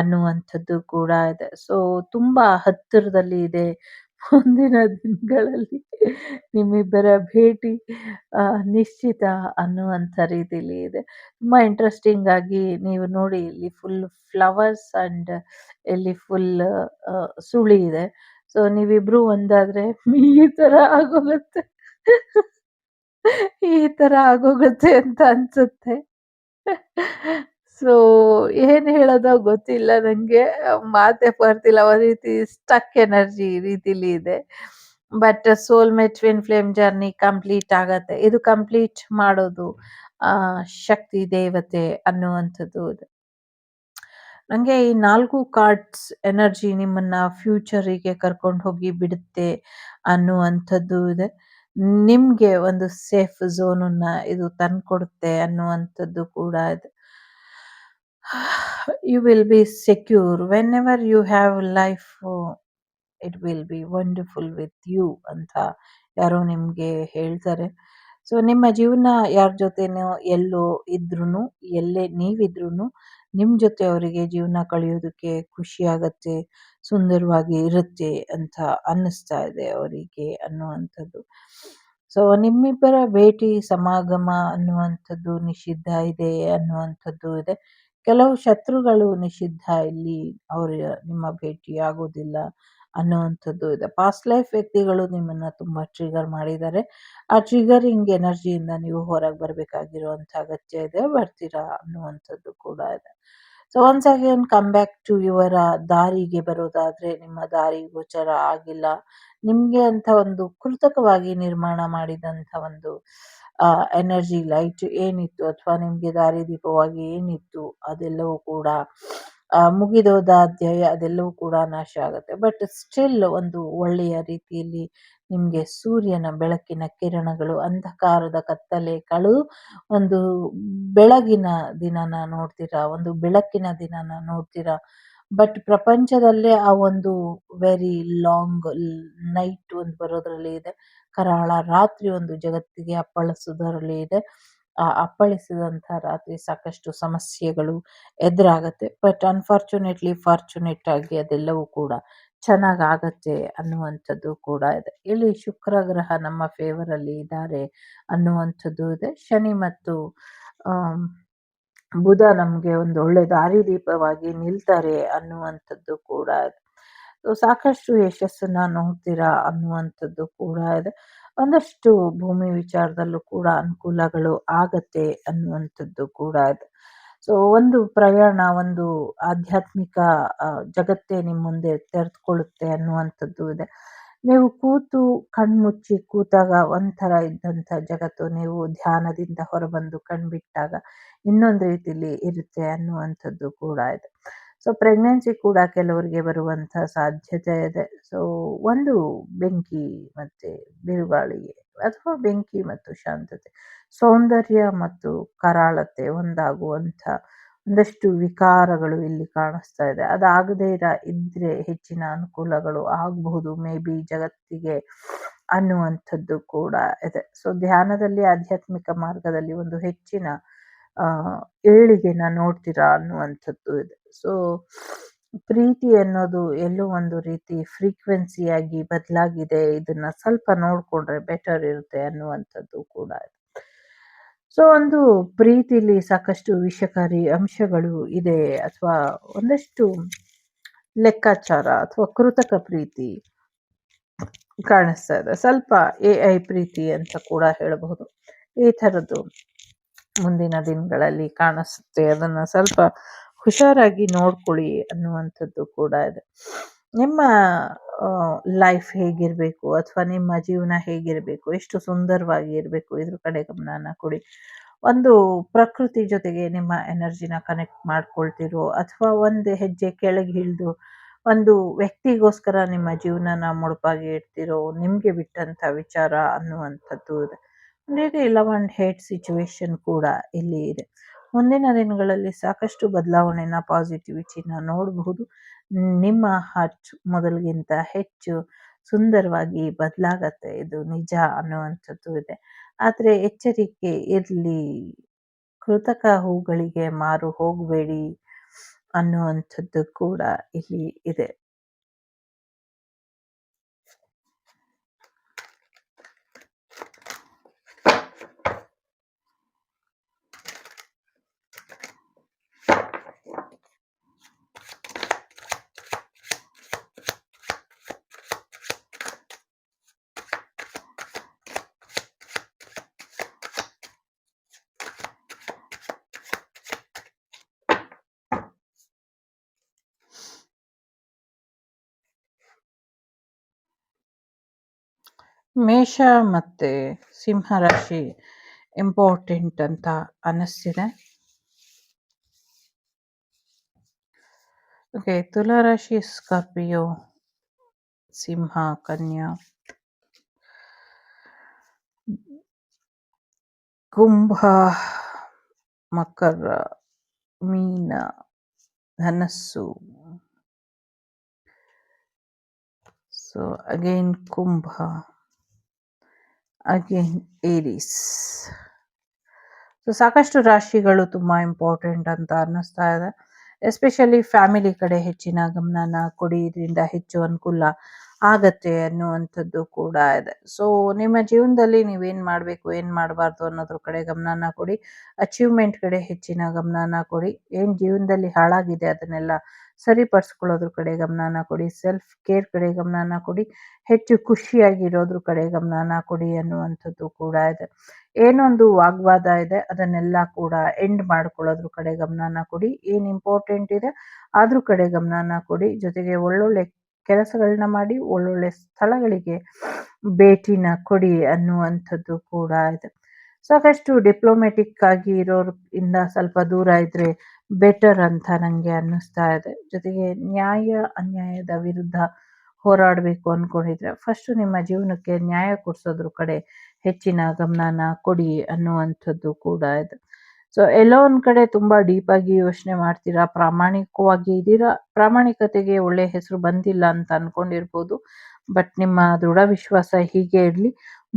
ಅನ್ನುವಂಥದ್ದು ಕೂಡ ಇದೆ. ಸೊ ತುಂಬಾ ಹತ್ತಿರದಲ್ಲಿ ಇದೆ. ಮುಂದಿನ ದಿನಗಳಲ್ಲಿ ನಿಮ್ಮಿಬ್ಬರ ಭೇಟಿ ನಿಶ್ಚಿತ ಅನ್ನುವಂಥ ರೀತಿಲಿ ಇದೆ. ತುಂಬಾ ಇಂಟ್ರೆಸ್ಟಿಂಗ್ ಆಗಿ ನೀವು ನೋಡಿ, ಇಲ್ಲಿ ಫುಲ್ ಫ್ಲವರ್ಸ್ ಅಂಡ್ ಇಲ್ಲಿ ಫುಲ್ ಸುಳಿ ಇದೆ. ಸೊ ನೀವಿಬ್ರು ಒಂದಾದ್ರೆ ಈ ತರ ಆಗೋಗುತ್ತೆ. ಈ ತರ ಆಗೋಗುತ್ತೆ ಅಂತ ಅನ್ಸುತ್ತೆ. ಸೊ ಏನ್ ಹೇಳೋದೋ ಗೊತ್ತಿಲ್ಲ ನಂಗೆ. ಮಾತೇ ಬರ್ತಿಲ್ಲ. ಒಂದ್ ರೀತಿ ಸ್ಟಕ್ ಎನರ್ಜಿ ರೀತಿಲಿ ಇದೆ. But soulmate twin flame journey complete ಆಗತ್ತೆ. ಇದು ಕಂಪ್ಲೀಟ್ ಮಾಡೋದು ಶಕ್ತಿ ದೇವತೆ ಅನ್ನುವಂಥದ್ದು ಇದೆ. ನಂಗೆ ಈ 4 ಕಾರ್ಡ್ಸ್ ಎನರ್ಜಿ ನಿಮ್ಮನ್ನ ಫ್ಯೂಚರಿಗೆ ಕರ್ಕೊಂಡು ಹೋಗಿ ಬಿಡುತ್ತೆ ಅನ್ನುವಂಥದ್ದು ಇದೆ. ನಿಮ್ಗೆ ಒಂದು ಸೇಫ್ ಝೋನನ್ನ ಇದು ತಂದ್ಕೊಡುತ್ತೆ ಅನ್ನುವಂಥದ್ದು ಕೂಡ ಇದೆ. You will be secure whenever you have life, it will be wonderful with you ಅಂತ ಯಾರೋ ನಿಮ್ಗೆ ಹೇಳ್ತಾರೆ. ಸೊ ನಿಮ್ಮ ಜೀವನ ಯಾರ ಜೊತೆನೋ ಎಲ್ಲೋ ಇದ್ರೂನು, ಎಲ್ಲೇ ನೀವಿದ್ರೂನು ನಿಮ್ ಜೊತೆ ಅವರಿಗೆ ಜೀವನ ಕಳೆಯೋದಕ್ಕೆ ಖುಷಿ ಆಗತ್ತೆ, ಸುಂದರವಾಗಿ ಇರುತ್ತೆ ಅಂತ ಅನ್ನಿಸ್ತಾ ಇದೆ ಅವರಿಗೆ ಅನ್ನುವಂಥದ್ದು. ಸೊ ನಿಮ್ಮಿಬ್ಬರ ಭೇಟಿ ಸಮಾಗಮ ಅನ್ನುವಂಥದ್ದು ನಿಷಿದ್ಧ ಇದೆ ಅನ್ನುವಂಥದ್ದು ಇದೆ. ಕೆಲವು ಶತ್ರುಗಳು ನಿಷಿದ್ಧ, ಇಲ್ಲಿ ಅವ್ರ ನಿಮ್ಮ ಭೇಟಿ ಆಗೋದಿಲ್ಲ ಅನ್ನುವಂಥದ್ದು ಇದೆ. ಪಾಸ್ಟ್ ಲೈಫ್ ವ್ಯಕ್ತಿಗಳು ನಿಮ್ಮನ್ನ ತುಂಬಾ ಟ್ರಿಗರ್ ಮಾಡಿದ್ದಾರೆ. ಆ ಟ್ರಿಗರಿಂಗ್ ಎನರ್ಜಿಯಿಂದ ನೀವು ಹೊರಗೆ ಬರ್ಬೇಕಾಗಿರುವಂತ ಅಗತ್ಯ ಇದೆ. ಬರ್ತೀರಾ ಅನ್ನುವಂಥದ್ದು ಕೂಡ ಇದೆ. So once again come back to your ದಾರಿಗೆ ಬರೋದಾದ್ರೆ, ನಿಮ್ಮ ದಾರಿ ಗೋಚರ ಆಗಿಲ್ಲ. ನಿಮ್ಗೆ ಅಂತ ಒಂದು ಕೃತಕವಾಗಿ ನಿರ್ಮಾಣ ಮಾಡಿದಂಥ ಒಂದು ಎನರ್ಜಿ ಲೈಟ್ ಏನಿತ್ತು, ಅಥವಾ ನಿಮ್ಗೆ ದಾರಿದೀಪವಾಗಿ ಏನಿತ್ತು, ಅದೆಲ್ಲವೂ ಕೂಡ ಮುಗಿದೋದ ಅಧ್ಯಾಯ, ಅದೆಲ್ಲವೂ ಕೂಡ ನಾಶ ಆಗುತ್ತೆ. ಬಟ್ ಸ್ಟಿಲ್ ಒಂದು ಒಳ್ಳೆಯ ರೀತಿಯಲ್ಲಿ ನಿಮ್ಗೆ ಸೂರ್ಯನ ಬೆಳಕಿನ ಕಿರಣಗಳು ಅಂಧಕಾರದ ಕತ್ತಲೆ ಕಳೆದು ಒಂದು ಬೆಳಗಿನ ದಿನನ ನೋಡ್ತೀರಾ, ಒಂದು ಬೆಳಕಿನ ದಿನನ ನೋಡ್ತೀರಾ. ಬಟ್ ಪ್ರಪಂಚದಲ್ಲೇ ಆ ಒಂದು ವೆರಿ ಲಾಂಗ್ ನೈಟ್ ಒಂದು ಬರೋದ್ರಲ್ಲಿ ಇದೆ. ಕರಾಳ ರಾತ್ರಿ ಒಂದು ಜಗತ್ತಿಗೆ ಅಪ್ಪಳಿಸೋದ್ರಲ್ಲಿ ಇದೆ. ಆ ಅಪ್ಪಳಿಸಿದಂಥ ರಾತ್ರಿ ಸಾಕಷ್ಟು ಸಮಸ್ಯೆಗಳು ಎದುರಾಗತ್ತೆ. ಬಟ್ ಅನ್ಫಾರ್ಚುನೇಟ್ಲಿ ಫಾರ್ಚುನೇಟ್ ಆಗಿ ಅದೆಲ್ಲವೂ ಕೂಡ ಚೆನ್ನಾಗಾಗತ್ತೆ ಅನ್ನುವಂಥದ್ದು ಕೂಡ ಇದೆ. ಇಲ್ಲಿ ಶುಕ್ರ ಗ್ರಹ ನಮ್ಮ ಫೇವರ್ ಅಲ್ಲಿ ಇದ್ದಾರೆ ಅನ್ನುವಂಥದ್ದು ಇದೆ. ಶನಿ ಮತ್ತು ಬುಧ ನಮ್ಗೆ ಒಂದು ಒಳ್ಳೆ ದಾರಿದೀಪವಾಗಿ ನಿಲ್ತಾರೆ ಅನ್ನುವಂಥದ್ದು ಕೂಡ ಇದೆ. ಸಾಕಷ್ಟು ಯಶಸ್ಸನ್ನ ನೋಡ್ತೀರಾ ಅನ್ನುವಂಥದ್ದು ಕೂಡ ಇದೆ. ಒಂದಷ್ಟು ಭೂಮಿ ವಿಚಾರದಲ್ಲೂ ಕೂಡ ಅನುಕೂಲಗಳು ಆಗತ್ತೆ ಅನ್ನುವಂಥದ್ದು ಕೂಡ ಇದೆ. ಸೊ ಒಂದು ಪ್ರಯಾಣ, ಒಂದು ಆಧ್ಯಾತ್ಮಿಕ ಜಗತ್ತೇ ನಿಮ್ಮ ಮುಂದೆ ತೆರೆದುಕೊಳ್ಳುತ್ತೆ ಅನ್ನುವಂಥದ್ದು ಇದೆ. ನೀವು ಕಣ್ಮುಚ್ಚಿ ಕೂತಾಗ ಒಂಥರ ಇದ್ದಂಥ ಜಗತ್ತು, ನೀವು ಧ್ಯಾನದಿಂದ ಹೊರಬಂದು ಕಣ್ಬಿಟ್ಟಾಗ ಇನ್ನೊಂದು ರೀತಿಲಿ ಇರುತ್ತೆ ಅನ್ನುವಂಥದ್ದು ಕೂಡ ಇದೆ. ಸೊ ಪ್ರೆಗ್ನೆನ್ಸಿ ಕೂಡ ಕೆಲವರಿಗೆ ಬರುವಂಥ ಸಾಧ್ಯತೆ ಇದೆ. ಸೊ ಒಂದು ಬೆಂಕಿ ಮತ್ತೆ ಬಿರುಗಾಳಿಗೆ, ಅಥವಾ ಬೆಂಕಿ ಮತ್ತು ಶಾಂತತೆ, ಸೌಂದರ್ಯ ಮತ್ತು ಕರಾಳತೆ ಒಂದಾಗುವಂಥ ಒಂದಷ್ಟು ವಿಕಾರಗಳು ಇಲ್ಲಿ ಕಾಣಿಸ್ತಾ ಇದೆ. ಅದಾಗದೇ ಇದ್ರೆ ಹೆಚ್ಚಿನ ಅನುಕೂಲಗಳು ಆಗಬಹುದು ಮೇ ಬಿ ಜಗತ್ತಿಗೆ ಅನ್ನುವಂಥದ್ದು ಕೂಡ ಇದೆ. ಸೊ ಧ್ಯಾನದಲ್ಲಿ, ಆಧ್ಯಾತ್ಮಿಕ ಮಾರ್ಗದಲ್ಲಿ ಒಂದು ಹೆಚ್ಚಿನ ಏಳಿಗೆನ ನೋಡ್ತೀರಾ ಅನ್ನುವಂಥದ್ದು ಇದೆ. ಸೊ ಪ್ರೀತಿ ಅನ್ನೋದು ಎಲ್ಲೋ ಒಂದು ರೀತಿ ಫ್ರೀಕ್ವೆನ್ಸಿಯಾಗಿ ಬದಲಾಗಿದೆ. ಇದನ್ನ ಸ್ವಲ್ಪ ನೋಡ್ಕೊಂಡ್ರೆ ಬೆಟರ್ ಇರುತ್ತೆ ಅನ್ನುವಂಥದ್ದು ಕೂಡ ಇದೆ. ಸೊ ಒಂದು ಪ್ರೀತಿಲಿ ಸಾಕಷ್ಟು ವಿಷಕಾರಿ ಅಂಶಗಳು ಇದೆ, ಅಥವಾ ಒಂದಷ್ಟು ಲೆಕ್ಕಾಚಾರ ಅಥವಾ ಕೃತಕ ಪ್ರೀತಿ ಕಾಣಿಸ್ತಾ ಇದೆ. ಸ್ವಲ್ಪ AI ಪ್ರೀತಿ ಅಂತ ಕೂಡ ಹೇಳಬಹುದು. ಈ ಥರದ್ದು ಮುಂದಿನ ದಿನಗಳಲ್ಲಿ ಕಾಣಿಸುತ್ತೆ. ಅದನ್ನ ಸ್ವಲ್ಪ ಹುಷಾರಾಗಿ ನೋಡ್ಕೊಳ್ಳಿ ಅನ್ನುವಂಥದ್ದು ಕೂಡ ಇದೆ. ನಿಮ್ಮ ಲೈಫ್ ಹೇಗಿರಬೇಕು, ಅಥವಾ ನಿಮ್ಮ ಜೀವನ ಹೇಗಿರಬೇಕು, ಎಷ್ಟು ಸುಂದರವಾಗಿ ಇರಬೇಕು, ಇದ್ರ ಕಡೆ ಗಮನನ ಕೊಡಿ. ಒಂದು ಪ್ರಕೃತಿ ಜೊತೆಗೆ ನಿಮ್ಮ ಎನರ್ಜಿನ ಕನೆಕ್ಟ್ ಮಾಡ್ಕೊಳ್ತಿರೋ, ಅಥವಾ ಒಂದು ಹೆಜ್ಜೆ ಕೆಳಗೆ ಇಳಿದು ಒಂದು ವ್ಯಕ್ತಿಗೋಸ್ಕರ ನಿಮ್ಮ ಜೀವನನ ಮುಡುಪಾಗಿ ಇಡ್ತಿರೋ, ನಿಮಗೆ ಬಿಟ್ಟಂಥ ವಿಚಾರ ಅನ್ನುವಂಥದ್ದು ಇದೆ. Really love and hate situation ಕೂಡ ಇಲ್ಲಿ ಇದೆ. ಮುಂದಿನ ದಿನಗಳಲ್ಲಿ ಸಾಕಷ್ಟು ಬದಲಾವಣೆನ ಪಾಸಿಟಿವಿಟಿನ ನೋಡಬಹುದು. ನಿಮ್ಮ ಹಾರ್ಟ್ ಮೊದಲಿಗಿಂತ ಹೆಚ್ಚು ಸುಂದರವಾಗಿ ಬದಲಾಗತ್ತೆ, ಇದು ನಿಜ ಅನ್ನುವಂಥದ್ದು ಇದೆ. ಆದರೆ ಎಚ್ಚರಿಕೆ ಇರಲಿ, ಕೃತಕ ಹೂಗಳಿಗೆ ಮಾರು ಹೋಗಬೇಡಿ ಅನ್ನುವಂಥದ್ದು ಕೂಡ ಇಲ್ಲಿ ಇದೆ. ಮೇಷ ಮತ್ತು ಸಿಂಹ ರಾಶಿ ಇಂಪಾರ್ಟೆಂಟ್ ಅಂತ ಅನ್ನಿಸ್ತಿದೆ. ಓಕೆ, ತುಲಾ ರಾಶಿ ಸ್ಕಾರ್ಪಿಯೋ, ಸಿಂಹ, ಕನ್ಯಾ, ಕುಂಭ, ಮಕರ, ಮೀನ, ಧನಸ್ಸು, ಸೊ ಅಗೇನ್ ಕುಂಭ, ಅಗೇನ್ ಏರೀಸ್. ಸೊ ಸಾಕಷ್ಟು ರಾಶಿಗಳು ತುಂಬ ಇಂಪಾರ್ಟೆಂಟ್ ಅಂತ ಅನ್ನಿಸ್ತಾ ಇದೆ. ಎಸ್ಪೆಷಲಿ ಫ್ಯಾಮಿಲಿ ಕಡೆ ಹೆಚ್ಚಿನ ಗಮನನ ಕೊಡಿ, ಇದರಿಂದ ಹೆಚ್ಚು ಅನುಕೂಲ ಆಗತ್ತೆ ಅನ್ನುವಂಥದ್ದು ಕೂಡ ಇದೆ. ಸೊ ನಿಮ್ಮ ಜೀವನದಲ್ಲಿ ನೀವೇನು ಮಾಡಬೇಕು, ಏನು ಮಾಡಬಾರ್ದು ಅನ್ನೋದ್ರ ಕಡೆ ಗಮನನ ಕೊಡಿ. ಅಚೀವ್ಮೆಂಟ್ ಕಡೆ ಹೆಚ್ಚಿನ ಗಮನನ ಕೊಡಿ. ಏನು ಜೀವನದಲ್ಲಿ ಹಾಳಾಗಿದೆ ಅದನ್ನೆಲ್ಲ ಸರಿಪಡಿಸ್ಕೊಳ್ಳೋದ್ರ ಕಡೆ ಗಮನನ ಕೊಡಿ. ಸೆಲ್ಫ್ ಕೇರ್ ಕಡೆ ಗಮನನ ಕೊಡಿ. ಹೆಚ್ಚು ಖುಷಿಯಾಗಿರೋದ್ರ ಕಡೆ ಗಮನನ ಕೊಡಿ ಅನ್ನುವಂಥದ್ದು ಕೂಡ ಇದೆ. ಏನೊಂದು ವಾಗ್ವಾದ ಇದೆ ಅದನ್ನೆಲ್ಲ ಕೂಡ ಎಂಡ್ ಮಾಡ್ಕೊಳ್ಳೋದ್ರ ಕಡೆ ಗಮನನ ಕೊಡಿ. ಏನು ಇಂಪಾರ್ಟೆಂಟ್ ಇದೆ ಅದ್ರ ಕಡೆ ಗಮನನ ಕೊಡಿ. ಜೊತೆಗೆ ಒಳ್ಳೊಳ್ಳೆ ಕೆಲಸಗಳನ್ನ ಮಾಡಿ, ಒಳ್ಳೊಳ್ಳೆ ಸ್ಥಳಗಳಿಗೆ ಭೇಟಿನ ಕೊಡಿ ಅನ್ನುವಂಥದ್ದು ಕೂಡ ಇದೆ. ಸಾಕಷ್ಟು ಡಿಪ್ಲೊಮೆಟಿಕ್ ಆಗಿ ಇರೋರಿಂದ ಸ್ವಲ್ಪ ದೂರ ಇದ್ರೆ ಬೆಟರ್ ಅಂತ ನನಗೆ ಅನ್ನಿಸ್ತಾ ಇದೆ. ಜೊತೆಗೆ ನ್ಯಾಯ ಅನ್ಯಾಯದ ವಿರುದ್ಧ ಹೋರಾಡಬೇಕು ಅಂದ್ಕೊಂಡಿದ್ರೆ ಫಸ್ಟು ನಿಮ್ಮ ಜೀವನಕ್ಕೆ ನ್ಯಾಯ ಕೊಡಿಸೋದ್ರ ಕಡೆ ಹೆಚ್ಚಿನ ಗಮನನ ಕೊಡಿ ಅನ್ನುವಂಥದ್ದು ಕೂಡ ಇದೆ. ಸೊ ಎಲ್ಲೋ ಒಂದು ಕಡೆ ತುಂಬ ಡೀಪಾಗಿ ಯೋಚನೆ ಮಾಡ್ತೀರಾ, ಪ್ರಾಮಾಣಿಕವಾಗಿ ಇದ್ದೀರಾ, ಪ್ರಾಮಾಣಿಕತೆಗೆ ಒಳ್ಳೆ ಹೆಸರು ಬಂದಿಲ್ಲ ಅಂತ ಅಂದ್ಕೊಂಡಿರ್ಬೋದು. ಬಟ್ ನಿಮ್ಮ ದೃಢ ವಿಶ್ವಾಸ ಹೀಗೆ ಇರಲಿ,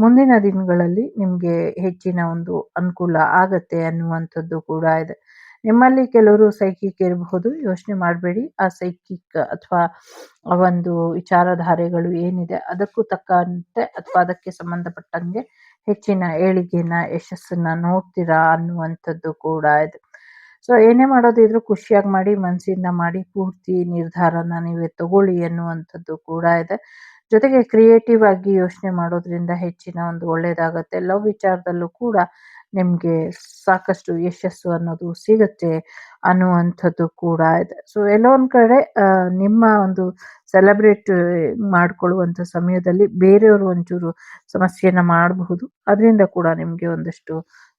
ಮುಂದಿನ ದಿನಗಳಲ್ಲಿ ನಿಮಗೆ ಹೆಚ್ಚಿನ ಒಂದು ಅನುಕೂಲ ಆಗತ್ತೆ ಅನ್ನುವಂಥದ್ದು ಕೂಡ ಇದೆ. ನಿಮ್ಮಲ್ಲಿ ಕೆಲವರು ಸೈಕಿಕ್ ಇರಬಹುದು, ಯೋಚನೆ ಮಾಡಬೇಡಿ. ಆ ಸೈಕಿಕ್ ಅಥವಾ ಒಂದು ವಿಚಾರಧಾರೆಗಳು ಏನಿದೆ ಅದಕ್ಕೂ ತಕ್ಕಂತೆ ಅಥವಾ ಅದಕ್ಕೆ ಸಂಬಂಧಪಟ್ಟಂಗೆ ಹೆಚ್ಚಿನ ಏಳಿಗೆನ, ಯಶಸ್ಸನ್ನ ನೋಡ್ತೀರಾ ಅನ್ನುವಂಥದ್ದು ಕೂಡ ಇದೆ. ಸೊ ಏನೇ ಮಾಡೋದಿದ್ರು ಖುಷಿಯಾಗಿ ಮಾಡಿ, ಮನಸ್ಸಿಂದ ಮಾಡಿ, ಪೂರ್ತಿ ನಿರ್ಧಾರನ ನೀವೇ ತಗೊಳ್ಳಿ ಅನ್ನುವಂಥದ್ದು ಕೂಡ ಇದೆ. ಜೊತೆಗೆ ಕ್ರಿಯೇಟಿವ್ ಆಗಿ ಯೋಚನೆ ಮಾಡೋದ್ರಿಂದ ಹೆಚ್ಚಿನ ಒಂದು ಒಳ್ಳೆಯದಾಗತ್ತೆ. ಲವ್ ವಿಚಾರದಲ್ಲೂ ಕೂಡ ನಿಮಗೆ ಸಾಕಷ್ಟು ಯಶಸ್ಸು ಅನ್ನೋದು ಸಿಗುತ್ತೆ ಅನ್ನುವಂಥದ್ದು ಕೂಡ ಇದೆ. ಸೊ ಎಲ್ಲೋ ಒಂದು ಕಡೆ ನಿಮ್ಮ ಒಂದು ಸೆಲೆಬ್ರೇಟ್ ಮಾಡ್ಕೊಳ್ಳುವಂಥ ಸಮಯದಲ್ಲಿ ಬೇರೆಯವರು ಒಂಚೂರು ಸಮಸ್ಯೆನ ಮಾಡಬಹುದು. ಅದರಿಂದ ಕೂಡ ನಿಮಗೆ ಒಂದಷ್ಟು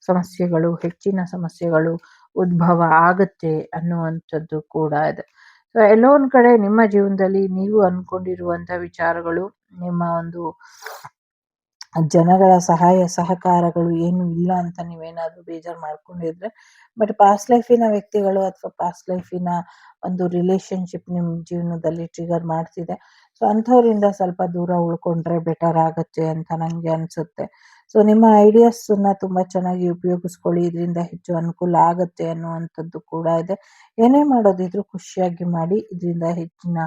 ಸಮಸ್ಯೆಗಳು, ಹೆಚ್ಚಿನ ಸಮಸ್ಯೆಗಳು ಉದ್ಭವ ಆಗುತ್ತೆ ಅನ್ನುವಂಥದ್ದು ಕೂಡ ಇದೆ. ಸೊ ಎಲ್ಲೋ ಒಂದು ಕಡೆ ನಿಮ್ಮ ಜೀವನದಲ್ಲಿ ನೀವು ಅಂದ್ಕೊಂಡಿರುವಂಥ ವಿಚಾರಗಳು, ನಿಮ್ಮ ಒಂದು ಜನಗಳ ಸಹಾಯ ಸಹಕಾರಗಳು ಏನು ಇಲ್ಲ ಅಂತ ನೀವೇನಾದರೂ ಬೇಜಾರು ಮಾಡ್ಕೊಂಡಿದ್ರೆ, ಬಟ್ ಪಾಸ್ಟ್ ಲೈಫಿನ ವ್ಯಕ್ತಿಗಳು ಅಥವಾ ಪಾಸ್ಟ್ ಲೈಫಿನ ಒಂದು ರಿಲೇಶನ್ಶಿಪ್ ನಿಮ್ಮ ಜೀವನದಲ್ಲಿ ಟ್ರಿಗರ್ ಮಾಡ್ತಿದೆ. ಸೊ ಅಂಥವರಿಂದ ಸ್ವಲ್ಪ ದೂರ ಉಳ್ಕೊಂಡ್ರೆ ಬೆಟರ್ ಆಗುತ್ತೆ ಅಂತ ನನಗೆ ಅನಿಸುತ್ತೆ. ಸೊ ನಿಮ್ಮ ಐಡಿಯಾಸನ್ನು ತುಂಬ ಚೆನ್ನಾಗಿ ಉಪಯೋಗಿಸ್ಕೊಳ್ಳಿ, ಇದರಿಂದ ಹೆಚ್ಚು ಅನುಕೂಲ ಆಗುತ್ತೆ ಅನ್ನುವಂಥದ್ದು ಕೂಡ ಇದೆ. ಏನೇ ಮಾಡೋದಿದ್ರು ಖುಷಿಯಾಗಿ ಮಾಡಿ, ಇದರಿಂದ ಹೆಚ್ಚಿನ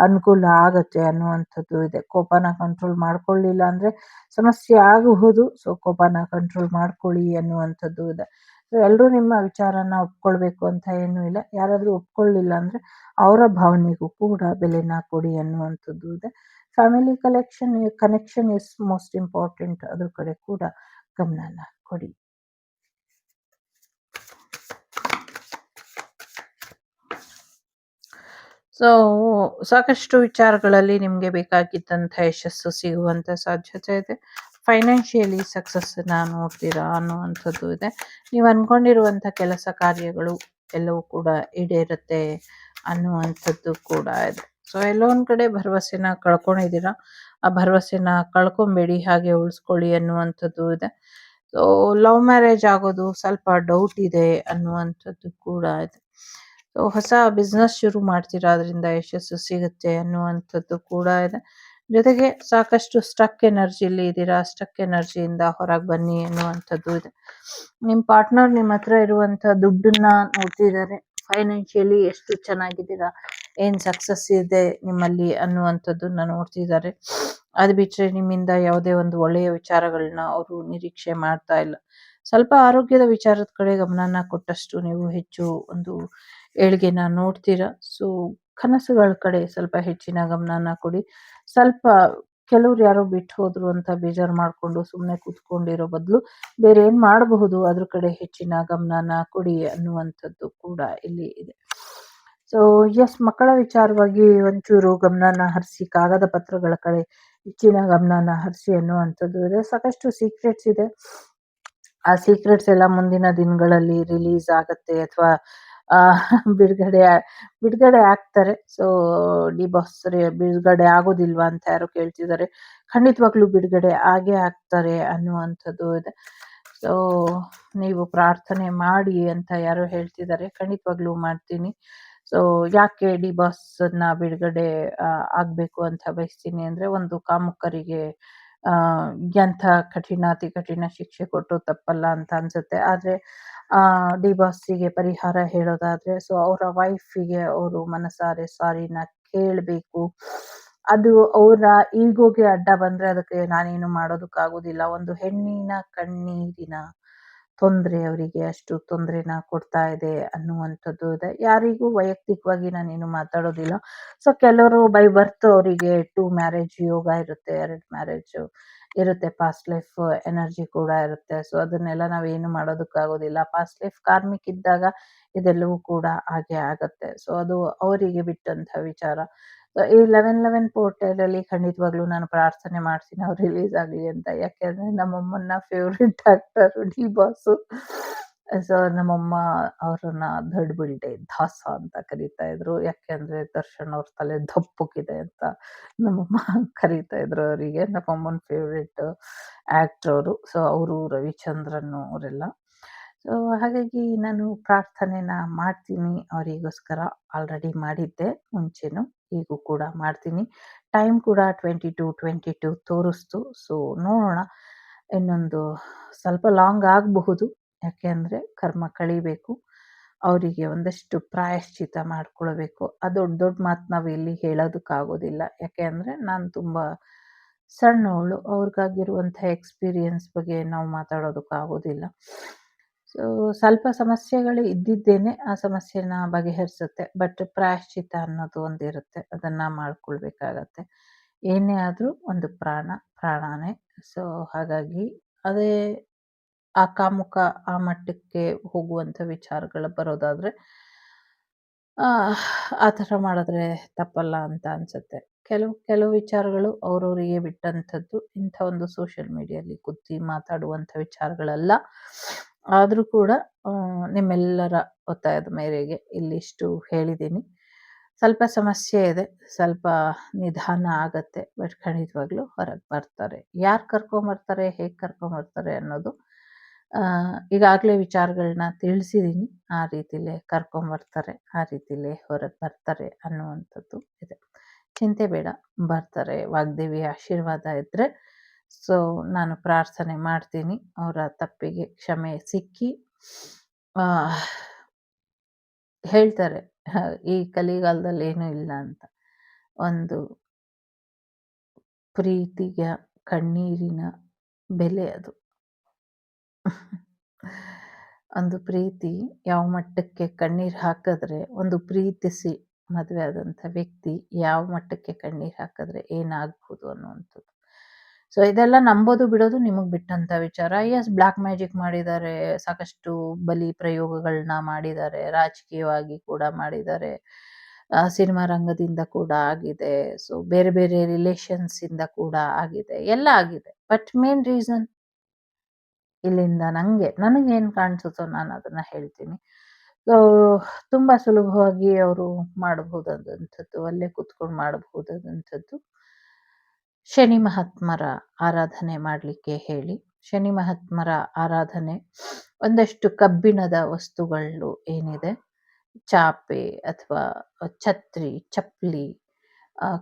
ಅನುಕೂಲ ಆಗುತ್ತೆ ಅನ್ನುವಂಥದ್ದು ಇದೆ. ಕೋಪನ ಕಂಟ್ರೋಲ್ ಮಾಡ್ಕೊಳ್ಳಿಲ್ಲ ಅಂದರೆ ಸಮಸ್ಯೆ ಆಗಬಹುದು. ಸೊ ಕೋಪನ ಕಂಟ್ರೋಲ್ ಮಾಡ್ಕೊಳ್ಳಿ ಅನ್ನುವಂಥದ್ದು ಇದೆ. ಸೊ ಎಲ್ಲರೂ ನಿಮ್ಮ ವಿಚಾರನ ಒಪ್ಕೊಳ್ಬೇಕು ಅಂತ ಏನೂ ಇಲ್ಲ. ಯಾರಾದರೂ ಒಪ್ಕೊಳ್ಳಿಲ್ಲ ಅಂದರೆ ಅವರ ಭಾವನೆಗೂ ಕೂಡ ಬೆಲೆನ ಕೊಡಿ ಅನ್ನುವಂಥದ್ದು ಇದೆ. Family connection is most important, ಅದ್ರ ಕಡೆ ಕೂಡ ಗಮನನ ಕೊಡಿ. ಸೊ ಸಾಕಷ್ಟು ವಿಚಾರಗಳಲ್ಲಿ ನಿಮಗೆ ಬೇಕಾಗಿದ್ದಂಥ ಯಶಸ್ಸು ಸಿಗುವಂಥ ಸಾಧ್ಯತೆ ಇದೆ. ಫೈನಾನ್ಷಿಯಲಿ ಸಕ್ಸಸ್ಸನ್ನ ನೋಡ್ತೀರಾ ಅನ್ನುವಂಥದ್ದು ಇದೆ. ನೀವು ಅಂದ್ಕೊಂಡಿರುವಂಥ ಕೆಲಸ ಕಾರ್ಯಗಳು ಎಲ್ಲವೂ ಕೂಡ ಈಡೇರುತ್ತೆ ಅನ್ನುವಂಥದ್ದು ಕೂಡ ಇದೆ. ಸೊ ಎಲ್ಲೋ ಒಂದು ಕಡೆ ಭರವಸೆನ ಕಳ್ಕೊಂಡಿದ್ದೀರಾ, ಆ ಭರವಸೆನ ಕಳ್ಕೊಬೇಡಿ, ಹಾಗೆ ಉಳಿಸ್ಕೊಳ್ಳಿ ಅನ್ನುವಂಥದ್ದು ಇದೆ. ಸೊ ಸೊ ಲವ್ ಮ್ಯಾರೇಜ್ ಆಗೋದು ಸ್ವಲ್ಪ ಡೌಟ್ ಇದೆ ಅನ್ನುವಂಥದ್ದು ಕೂಡ ಇದೆ. ಸೊ ಹೊಸ ಬಿಸ್ನೆಸ್ ಶುರು ಮಾಡ್ತೀರಾ, ಅದರಿಂದ ಯಶಸ್ಸು ಸಿಗುತ್ತೆ ಅನ್ನುವಂಥದ್ದು ಕೂಡ ಇದೆ. ಜೊತೆಗೆ ಸಾಕಷ್ಟು ಸ್ಟಕ್ ಎನರ್ಜಿಲಿ ಇದ್ದೀರಾ, ಸ್ಟಕ್ ಎನರ್ಜಿಯಿಂದ ಹೊರಗೆ ಬನ್ನಿ ಅನ್ನುವಂಥದ್ದು ಇದೆ. ನಿಮ್ಮ ಪಾರ್ಟ್ನರ್ ನಿಮ್ಮ ಹತ್ರ ಇರುವಂಥ ದುಡ್ಡನ್ನ ನೋಡ್ತಿದ್ದಾರೆ, ಫೈನಾನ್ಷಿಯಲಿ ಎಷ್ಟು ಚೆನ್ನಾಗಿದ್ದೀರಾ, ಏನು ಸಕ್ಸಸ್ ಇದೆ ನಿಮ್ಮಲ್ಲಿ ಅನ್ನುವಂಥದ್ದನ್ನ ನೋಡ್ತಿದ್ದಾರೆ. ಅದು ಬಿಟ್ಟರೆ ನಿಮ್ಮಿಂದ ಯಾವುದೇ ಒಂದು ಒಳ್ಳೆಯ ವಿಚಾರಗಳನ್ನ ಅವರು ನಿರೀಕ್ಷೆ ಮಾಡ್ತಾ ಇಲ್ಲ. ಸ್ವಲ್ಪ ಆರೋಗ್ಯದ ವಿಚಾರದ ಕಡೆ ಗಮನನ ಕೊಟ್ಟಷ್ಟು ನೀವು ಹೆಚ್ಚು ಒಂದು ಏಳಿಗೆನ ನೋಡ್ತೀರಾ. ಸೊ ಕನಸುಗಳ ಕಡೆ ಸ್ವಲ್ಪ ಹೆಚ್ಚಿನ ಗಮನನ ಕೊಡಿ. ಸ್ವಲ್ಪ ಕೆಲವ್ರು ಯಾರೋ ಬಿಟ್ಟು ಹೋದ್ರು ಅಂತ ಬೇಜಾರು ಮಾಡ್ಕೊಂಡು ಸುಮ್ಮನೆ ಕೂತ್ಕೊಂಡಿರೋ ಬದಲು ಬೇರೆ ಏನ್ ಮಾಡಬಹುದು ಅದ್ರ ಕಡೆ ಹೆಚ್ಚಿನ ಗಮನನ ಕೊಡಿ ಅನ್ನುವಂಥದ್ದು ಕೂಡ ಇಲ್ಲಿ ಇದೆ. ಸೊ ಎಸ್, ಮಕ್ಕಳ ವಿಚಾರವಾಗಿ ಒಂಚೂರು ಗಮನನ ಹರಿಸಿ, ಕಾಗದ ಪತ್ರಗಳ ಕಡೆ ಹೆಚ್ಚಿನ ಗಮನನ ಹರಿಸಿ ಅನ್ನುವಂಥದ್ದು ಇದೆ. ಸಾಕಷ್ಟು ಸೀಕ್ರೆಟ್ಸ್ ಇದೆ. ಆ ಸೀಕ್ರೆಟ್ಸ್ ಎಲ್ಲ ಮುಂದಿನ ದಿನಗಳಲ್ಲಿ ರಿಲೀಸ್ ಆಗತ್ತೆ ಅಥವಾ ಬಿಡುಗಡೆ ಬಿಡುಗಡೆ ಆಗ್ತಾರೆ. ಸೊ ಡಿ ಬಾಸ್ ಬಿಡುಗಡೆ ಆಗೋದಿಲ್ವಾ ಅಂತ ಯಾರೋ ಕೇಳ್ತಿದ್ದಾರೆ. ಖಂಡಿತವಾಗ್ಲೂ ಬಿಡುಗಡೆ ಆಗೇ ಆಗ್ತಾರೆ ಅನ್ನುವಂಥದ್ದು ಇದೆ. ಸೊ ನೀವು ಪ್ರಾರ್ಥನೆ ಮಾಡಿ ಅಂತ ಯಾರೋ ಹೇಳ್ತಿದ್ದಾರೆ. ಖಂಡಿತವಾಗ್ಲೂ ಮಾಡ್ತೀನಿ. ಸೊ ಯಾಕೆ ಡಿ ಬಾಸ್ನ ಬಿಡುಗಡೆ ಆಗಬೇಕು ಅಂತ ಬಯಸ್ತೀನಿ ಅಂದರೆ, ಒಂದು ಕಾಮುಕರಿಗೆ ಎಂಥ ಅತಿ ಕಠಿಣ ಶಿಕ್ಷೆ ಕೊಟ್ಟು ತಪ್ಪಲ್ಲ ಅಂತ ಅನ್ಸುತ್ತೆ. ಆದರೆ ಡಿ ಬಾಸ್ಸಿಗೆ ಪರಿಹಾರ ಹೇಳೋದಾದ್ರೆ, ಸೊ ಅವರ ವೈಫಿಗೆ ಅವರು ಮನಸಾರೆ ಸಾರಿನ ಕೇಳಬೇಕು. ಅದು ಅವರ ಈಗೋಗೆ ಅಡ್ಡ ಬಂದ್ರೆ ಅದಕ್ಕೆ ನಾನೇನು ಮಾಡೋದಕ್ಕಾಗೋದಿಲ್ಲ. ಒಂದು ಹೆಣ್ಣಿನ ಕಣ್ಣೀರಿನ ತೊಂದರೆ ಅವರಿಗೆ ಅಷ್ಟು ತೊಂದರೆನ ಕೊಡ್ತಾ ಇದೆ ಅನ್ನುವಂಥದ್ದು ಇದೆ. ಯಾರಿಗೂ ವೈಯಕ್ತಿಕವಾಗಿ ನಾನೇನು ಮಾತಾಡೋದಿಲ್ಲ. ಸೊ ಕೆಲವರು ಬೈ ಬರ್ತ್ ಅವರಿಗೆ 2 ಮ್ಯಾರೇಜ್ ಯೋಗ ಇರುತ್ತೆ, 2 ಮ್ಯಾರೇಜ್ ಇರುತ್ತೆ, ಪಾಸ್ಟ್ ಲೈಫ್ ಎನರ್ಜಿ ಕೂಡ ಇರುತ್ತೆ. ಸೊ ಅದನ್ನೆಲ್ಲ ನಾವೇನು ಮಾಡೋದಕ್ಕಾಗೋದಿಲ್ಲ. ಪಾಸ್ಟ್ ಲೈಫ್ ಕಾರ್ಮಿಕ್ ಇದ್ದಾಗ ಇದೆಲ್ಲವೂ ಕೂಡ ಹಾಗೆ ಆಗತ್ತೆ. ಸೊ ಅದು ಅವರಿಗೆ ಬಿಟ್ಟಂತ ವಿಚಾರ. ಈ 11/11 ಪೋರ್ಟಲ್ ಅಲ್ಲಿ ಖಂಡಿತವಾಗ್ಲೂ ನಾನು ಪ್ರಾರ್ಥನೆ ಮಾಡ್ತೀನಿ ಅವ್ರು ರಿಲೀಸ್ ಆಗ್ಲಿ ಅಂತ. ಯಾಕೆಂದ್ರೆ ನಮ್ಮಮ್ಮನ favourite actor D boss. So ನಮ್ಮಮ್ಮ ಅವ್ರನ್ನ ದೊಡ್ಡ ಬಿಲ್ಡೆ ದಾಸ ಅಂತ ಕರೀತಾ ಇದ್ರು. ಯಾಕೆಂದ್ರೆ ದರ್ಶನ್ ಅವ್ರ ತಲೆ ದಪ್ಪಕ್ಕಿದೆ ಅಂತ ನಮ್ಮಮ್ಮ ಕರೀತಾ ಇದ್ರು ಅವರಿಗೆ. ನಮ್ಮಮ್ಮನ ಫೇವ್ರೆಟ್ ಆಕ್ಟರ್ ಅವರು. ಸೊ ಅವರು ರವಿಚಂದ್ರನ್ ಅವರೆಲ್ಲ. ಸೊ ಹಾಗಾಗಿ ನಾನು ಪ್ರಾರ್ಥನೆನ ಮಾಡ್ತೀನಿ ಅವರಿಗೋಸ್ಕರ. ಆಲ್ರೆಡಿ ಮಾಡಿದ್ದೆ ಮುಂಚೆನು, ಈಗೂ ಕೂಡ ಮಾಡ್ತೀನಿ. ಟೈಮ್ ಕೂಡ 22:22 ತೋರಿಸ್ತು. ಸೊ ನೋಡೋಣ, ಇನ್ನೊಂದು ಸ್ವಲ್ಪ ಲಾಂಗ್ ಆಗಬಹುದು. ಯಾಕೆ ಅಂದರೆ ಕರ್ಮ ಕಳಿಬೇಕು, ಅವರಿಗೆ ಒಂದಷ್ಟು ಪ್ರಾಯಶ್ಚಿತ ಮಾಡ್ಕೊಳ್ಬೇಕು. ಆ ದೊಡ್ಡ ದೊಡ್ಡ ಮಾತು ನಾವು ಇಲ್ಲಿ ಹೇಳೋದಕ್ಕಾಗೋದಿಲ್ಲ. ಯಾಕೆ ಅಂದರೆ ನಾನು ತುಂಬ ಸಣ್ಣವಳು, ಅವ್ರಿಗಾಗಿರುವಂಥ ಎಕ್ಸ್ಪೀರಿಯನ್ಸ್ ಬಗ್ಗೆ ನಾವು ಮಾತಾಡೋದಕ್ಕಾಗೋದಿಲ್ಲ. ಸೊ ಸ್ವಲ್ಪ ಸಮಸ್ಯೆಗಳು ಇದ್ದಿದ್ದೇನೆ, ಆ ಸಮಸ್ಯೆನ ಬಗೆಹರಿಸುತ್ತೆ. ಬಟ್ ಪ್ರಾಯಶ್ಚಿತ್ತ ಅನ್ನೋದು ಒಂದಿರುತ್ತೆ, ಅದನ್ನು ಮಾಡ್ಕೊಳ್ಬೇಕಾಗತ್ತೆ. ಏನೇ ಆದರೂ ಒಂದು ಪ್ರಾಣನೇ. ಸೊ ಹಾಗಾಗಿ ಅದೇ ಆ ಕಾಮುಕ ಆ ಮಟ್ಟಕ್ಕೆ ಹೋಗುವಂಥ ವಿಚಾರಗಳು ಬರೋದಾದರೆ ಆ ಥರ ಮಾಡಿದ್ರೆ ತಪ್ಪಲ್ಲ ಅಂತ ಅನಿಸುತ್ತೆ. ಕೆಲವು ವಿಚಾರಗಳು ಅವ್ರವರಿಗೆ ಬಿಟ್ಟಂಥದ್ದು. ಇಂಥ ಒಂದು ಸೋಷಿಯಲ್ ಮೀಡಿಯಲ್ಲಿ ಕುತ್ತಿ ಮಾತಾಡುವಂಥ ವಿಚಾರಗಳಲ್ಲ. ಆದರೂ ಕೂಡ ನಿಮ್ಮೆಲ್ಲರ ಒತ್ತಾಯದ ಮೇರೆಗೆ ಇಲ್ಲಿಷ್ಟು ಹೇಳಿದ್ದೀನಿ. ಸ್ವಲ್ಪ ಸಮಸ್ಯೆ ಇದೆ, ಸ್ವಲ್ಪ ನಿಧಾನ ಆಗತ್ತೆ. ಬಟ್ ಖಂಡಿತವಾಗ್ಲೂ ಹೊರಗೆ ಬರ್ತಾರೆ. ಯಾರು ಕರ್ಕೊಂಬರ್ತಾರೆ, ಹೇಗೆ ಕರ್ಕೊಂಬರ್ತಾರೆ ಅನ್ನೋದು ಈಗಾಗಲೇ ವಿಚಾರಗಳನ್ನ ತಿಳಿಸಿದ್ದೀನಿ. ಆ ರೀತಿಲೇ ಕರ್ಕೊಂಬರ್ತಾರೆ, ಆ ರೀತಿಲೇ ಹೊರಗೆ ಬರ್ತಾರೆ ಅನ್ನುವಂಥದ್ದು ಇದೆ. ಚಿಂತೆ ಬೇಡ, ಬರ್ತಾರೆ. ವಾಗ್ದೇವಿಯ ಆಶೀರ್ವಾದ ಇದ್ದರೆ. ಸೊ ನಾನು ಪ್ರಾರ್ಥನೆ ಮಾಡ್ತೀನಿ ಅವರ ತಪ್ಪಿಗೆ ಕ್ಷಮೆ ಸಿಕ್ಕಿ ಹೇಳ್ತಾರೆ ಈ ಕಲಿಗಾಲದಲ್ಲಿ ಏನೂ ಇಲ್ಲ ಅಂತ. ಒಂದು ಪ್ರೀತಿಯ ಕಣ್ಣೀರಿನ ಬೆಲೆ ಅದು. ಒಂದು ಪ್ರೀತಿ ಯಾವ ಮಟ್ಟಕ್ಕೆ ಕಣ್ಣೀರು ಹಾಕಿದ್ರೆ, ಒಂದು ಪ್ರೀತಿಸಿ ಮದುವೆ ಆದಂಥ ವ್ಯಕ್ತಿ ಯಾವ ಮಟ್ಟಕ್ಕೆ ಕಣ್ಣೀರು ಹಾಕಿದ್ರೆ ಏನಾಗ್ಬೋದು ಅನ್ನುವಂಥದ್ದು. ಸೊ ಇದೆಲ್ಲ ನಂಬೋದು ಬಿಡೋದು ನಿಮಗೆ ಬಿಟ್ಟಂಥ ವಿಚಾರ. ಎಸ್, ಬ್ಲ್ಯಾಕ್ ಮ್ಯಾಜಿಕ್ ಮಾಡಿದ್ದಾರೆ, ಸಾಕಷ್ಟು ಬಲಿ ಪ್ರಯೋಗಗಳನ್ನ ಮಾಡಿದ್ದಾರೆ, ರಾಜಕೀಯವಾಗಿ ಕೂಡ ಮಾಡಿದ್ದಾರೆ, ಸಿನಿಮಾ ರಂಗದಿಂದ ಕೂಡ ಆಗಿದೆ. ಸೊ ಬೇರೆ ಬೇರೆ ರಿಲೇಷನ್ಸಿಂದ ಕೂಡ ಆಗಿದೆ, ಎಲ್ಲ ಆಗಿದೆ. ಬಟ್ ಮೇನ್ ರೀಸನ್ ಇಲ್ಲಿಂದ ನನಗೇನು ಕಾಣಿಸುತ್ತೋ ನಾನು ಅದನ್ನು ಹೇಳ್ತೀನಿ. ಸೊ ತುಂಬ ಸುಲಭವಾಗಿ ಅವರು ಮಾಡಬಹುದಾದಂಥದ್ದು, ಅಲ್ಲೇ ಕೂತ್ಕೊಂಡು ಮಾಡಬಹುದಾದಂಥದ್ದು, ಶನಿ ಮಹಾತ್ಮರ ಆರಾಧನೆ ಮಾಡಲಿಕ್ಕೆ ಹೇಳಿ. ಶನಿ ಮಹಾತ್ಮರ ಆರಾಧನೆ, ಒಂದಷ್ಟು ಕಬ್ಬಿಣದ ವಸ್ತುಗಳು ಏನಿದೆ, ಚಾಪೆ ಅಥವಾ ಛತ್ರಿ, ಚಪ್ಪಲಿ,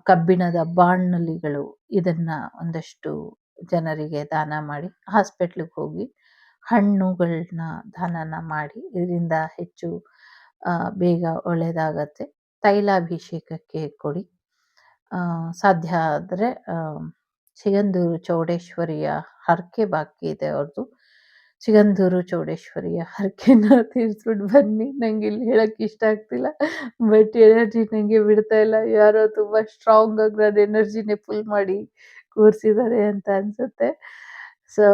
ಕಬ್ಬಿಣದ ಬಾಣಲಿಗಳು, ಇದನ್ನ ಒಂದಷ್ಟು ಜನರಿಗೆ ದಾನ ಮಾಡಿ, ಹಾಸ್ಪಿಟ್ಲಿಗೆ ಹೋಗಿ ಹಣ್ಣುಗಳನ್ನ ದಾನನ ಮಾಡಿ, ಇದರಿಂದ ಹೆಚ್ಚು ಬೇಗ ಒಳ್ಳೆಯದಾಗತ್ತೆ. ತೈಲಾಭಿಷೇಕಕ್ಕೆ ಕೊಡಿ. ಸಾಧ್ಯ ಆದರೆ ಸಿಗಂದೂರು ಚೌಡೇಶ್ವರಿಯ ಹರಕೆ ಬಾಕಿ ಇದೆ ಅವ್ರದ್ದು. ಸಿಗಂದೂರು ಚೌಡೇಶ್ವರಿಯ ಹರಕೆನ ತೀರಿಸ್ಬಿಟ್ಟು ಬನ್ನಿ. ನಂಗೆ ಇಲ್ಲಿ ಹೇಳಕ್ಕೆ ಇಷ್ಟ ಆಗ್ತಿಲ್ಲ, ಬಟ್ ಎನರ್ಜಿ ನನಗೆ ಬಿಡ್ತಾ ಇಲ್ಲ. ಯಾರೋ ತುಂಬ ಸ್ಟ್ರಾಂಗ್ ಆಗಿ ನನ್ನ ಎನರ್ಜಿನೇ ಫುಲ್ ಮಾಡಿ ಕೂರಿಸಿದ್ದಾರೆ ಅಂತ ಅನ್ಸುತ್ತೆ. ಸೊ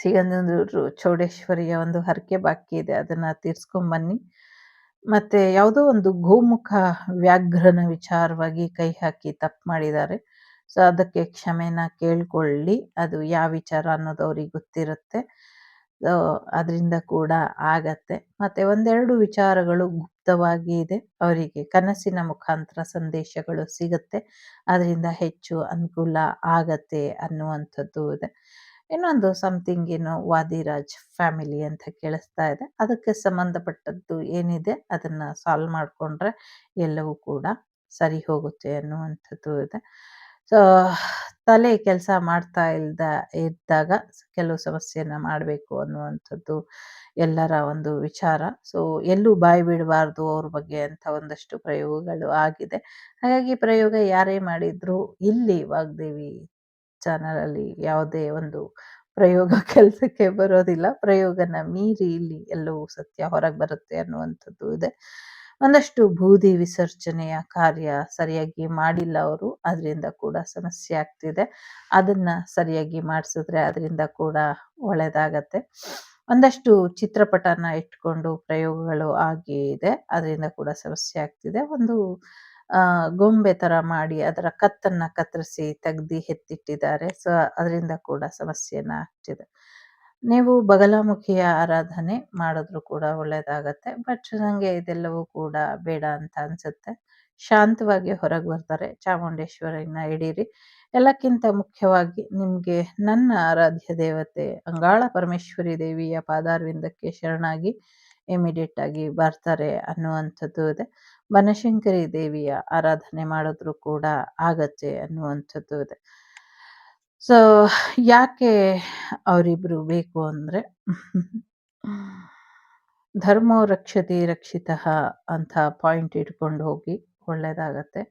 ಸಿಗಂದೂರು ಚೌಡೇಶ್ವರಿಯ ಒಂದು ಹರಕೆ ಬಾಕಿ ಇದೆ, ಅದನ್ನ ತೀರ್ಸ್ಕೊಂಬನ್ನಿ. ಮತ್ತೆ ಯಾವುದೋ ಒಂದು ಗೋಮುಖ ವ್ಯಾಘ್ರನ ವಿಚಾರವಾಗಿ ಕೈ ಹಾಕಿ ತಪ್ಪು ಮಾಡಿದ್ದಾರೆ. ಸೊ ಅದಕ್ಕೆ ಕ್ಷಮೆನ ಕೇಳ್ಕೊಳ್ಳಿ. ಅದು ಯಾವ ವಿಚಾರ ಅನ್ನೋದು ಅವ್ರಿಗೆ ಗೊತ್ತಿರುತ್ತೆ. ಅದರಿಂದ ಕೂಡ ಆಗತ್ತೆ. ಮತ್ತೆ ಒಂದೆರಡು ವಿಚಾರಗಳು ಗುಪ್ತವಾಗಿ ಇದೆ, ಅವರಿಗೆ ಕನಸಿನ ಮುಖಾಂತರ ಸಂದೇಶಗಳು ಸಿಗುತ್ತೆ, ಅದರಿಂದ ಹೆಚ್ಚು ಅನುಕೂಲ ಆಗತ್ತೆ ಅನ್ನುವಂಥದ್ದು ಇದೆ. ಇನ್ನೊಂದು ಸಮಥಿಂಗ್ ಏನು ವಾದಿರಾಜ್ ಫ್ಯಾಮಿಲಿ ಅಂತ ಕೇಳಿಸ್ತಾ ಇದೆ, ಅದಕ್ಕೆ ಸಂಬಂಧಪಟ್ಟದ್ದು ಏನಿದೆ ಅದನ್ನ ಸಾಲ್ವ್ ಮಾಡಿಕೊಂಡ್ರೆ ಎಲ್ಲವೂ ಕೂಡ ಸರಿ ಹೋಗುತ್ತೆ ಅನ್ನುವಂಥದ್ದು ಇದೆ. ಸೊ ತಲೆ ಕೆಲಸ ಮಾಡ್ತಾ ಇದ್ದಾಗ ಕೆಲವು ಸಮಸ್ಯೆನ ಮಾಡಬೇಕು ಅನ್ನುವಂಥದ್ದು ಎಲ್ಲರ ಒಂದು ವಿಚಾರ. ಸೊ ಎಲ್ಲೂ ಬಾಯಿ ಬಿಡಬಾರ್ದು ಅವ್ರ ಬಗ್ಗೆ ಅಂತ ಒಂದಷ್ಟು ಪ್ರಯೋಗಗಳು ಆಗಿದೆ. ಹಾಗಾಗಿ ಪ್ರಯೋಗ ಯಾರೇ ಮಾಡಿದ್ರು ಇಲ್ಲಿ ವಾಗ್ದೇವಿ ಚಾನಲಲ್ಲಿ ಯಾವುದೇ ಒಂದು ಪ್ರಯೋಗ ಕೆಲಸಕ್ಕೆ ಬರೋದಿಲ್ಲ. ಪ್ರಯೋಗನ ಮೀರಿ ಇಲ್ಲಿ ಎಲ್ಲವೂ ಸತ್ಯ ಹೊರಗೆ ಬರುತ್ತೆ ಅನ್ನುವಂಥದ್ದು ಇದೆ. ಒಂದಷ್ಟು ಬೂದಿ ವಿಸರ್ಜನೆಯ ಕಾರ್ಯ ಸರಿಯಾಗಿ ಮಾಡಿಲ್ಲ ಅವರು, ಅದರಿಂದ ಕೂಡ ಸಮಸ್ಯೆ ಆಗ್ತಿದೆ. ಅದನ್ನ ಸರಿಯಾಗಿ ಮಾಡಿಸಿದ್ರೆ ಅದರಿಂದ ಕೂಡ ಒಳ್ಳೆಯದಾಗತ್ತೆ. ಒಂದಷ್ಟು ಚಿತ್ರಪಟನ ಇಟ್ಕೊಂಡು ಪ್ರಯೋಗಗಳು ಆಗಿದೆ, ಅದರಿಂದ ಕೂಡ ಸಮಸ್ಯೆ ಆಗ್ತಿದೆ. ಒಂದು ಗೊಂಬೆ ಥರ ಮಾಡಿ ಅದರ ಕತ್ತನ್ನು ಕತ್ತರಿಸಿ ತೆಗ್ದು ಎತ್ತಿಟ್ಟಿದ್ದಾರೆ. ಸೊ ಅದರಿಂದ ಕೂಡ ಸಮಸ್ಯೆನ ಆಗ್ತಿದೆ. ನೀವು ಬಗಲಾಮುಖಿಯ ಆರಾಧನೆ ಮಾಡಿದ್ರು ಕೂಡ ಒಳ್ಳೆಯದಾಗತ್ತೆ. ಬಟ್ ನನಗೆ ಇದೆಲ್ಲವೂ ಕೂಡ ಬೇಡ ಅಂತ ಅನಿಸುತ್ತೆ. ಶಾಂತವಾಗಿ ಹೊರಗೆ ಬರ್ತಾರೆ. ಚಾಮುಂಡೇಶ್ವರಿನ ಹಿಡೀರಿ. ಎಲ್ಲಕ್ಕಿಂತ ಮುಖ್ಯವಾಗಿ ನಿಮಗೆ ನನ್ನ ಆರಾಧ್ಯ ದೇವತೆ ಅಂಗಾಳ ಪರಮೇಶ್ವರಿ ದೇವಿಯ ಪಾದಾರವಿಂದಕ್ಕೆ ಶರಣಾಗಿ ಇಮಿಡಿಯೇಟ್ ಆಗಿ ಬರ್ತಾರೆ ಅನ್ನುವಂಥದ್ದು ಇದೆ. ಬನಶಂಕರಿ ದೇವಿಯ ಆರಾಧನೆ ಮಾಡಿದ್ರು ಕೂಡ ಆಗತ್ತೆ ಅನ್ನುವಂಥದ್ದು ಇದೆ. ಸೊ ಯಾಕೆ ಅವರಿಬ್ರು ಬೇಕು ಅಂದರೆ ಧರ್ಮೋ ರಕ್ಷತಿ ರಕ್ಷಿತಃ ಅಂತ ಪಾಯಿಂಟ್ ಇಟ್ಕೊಂಡು ಹೋಗಿ ಒಳ್ಳೆಯದಾಗತ್ತೆ.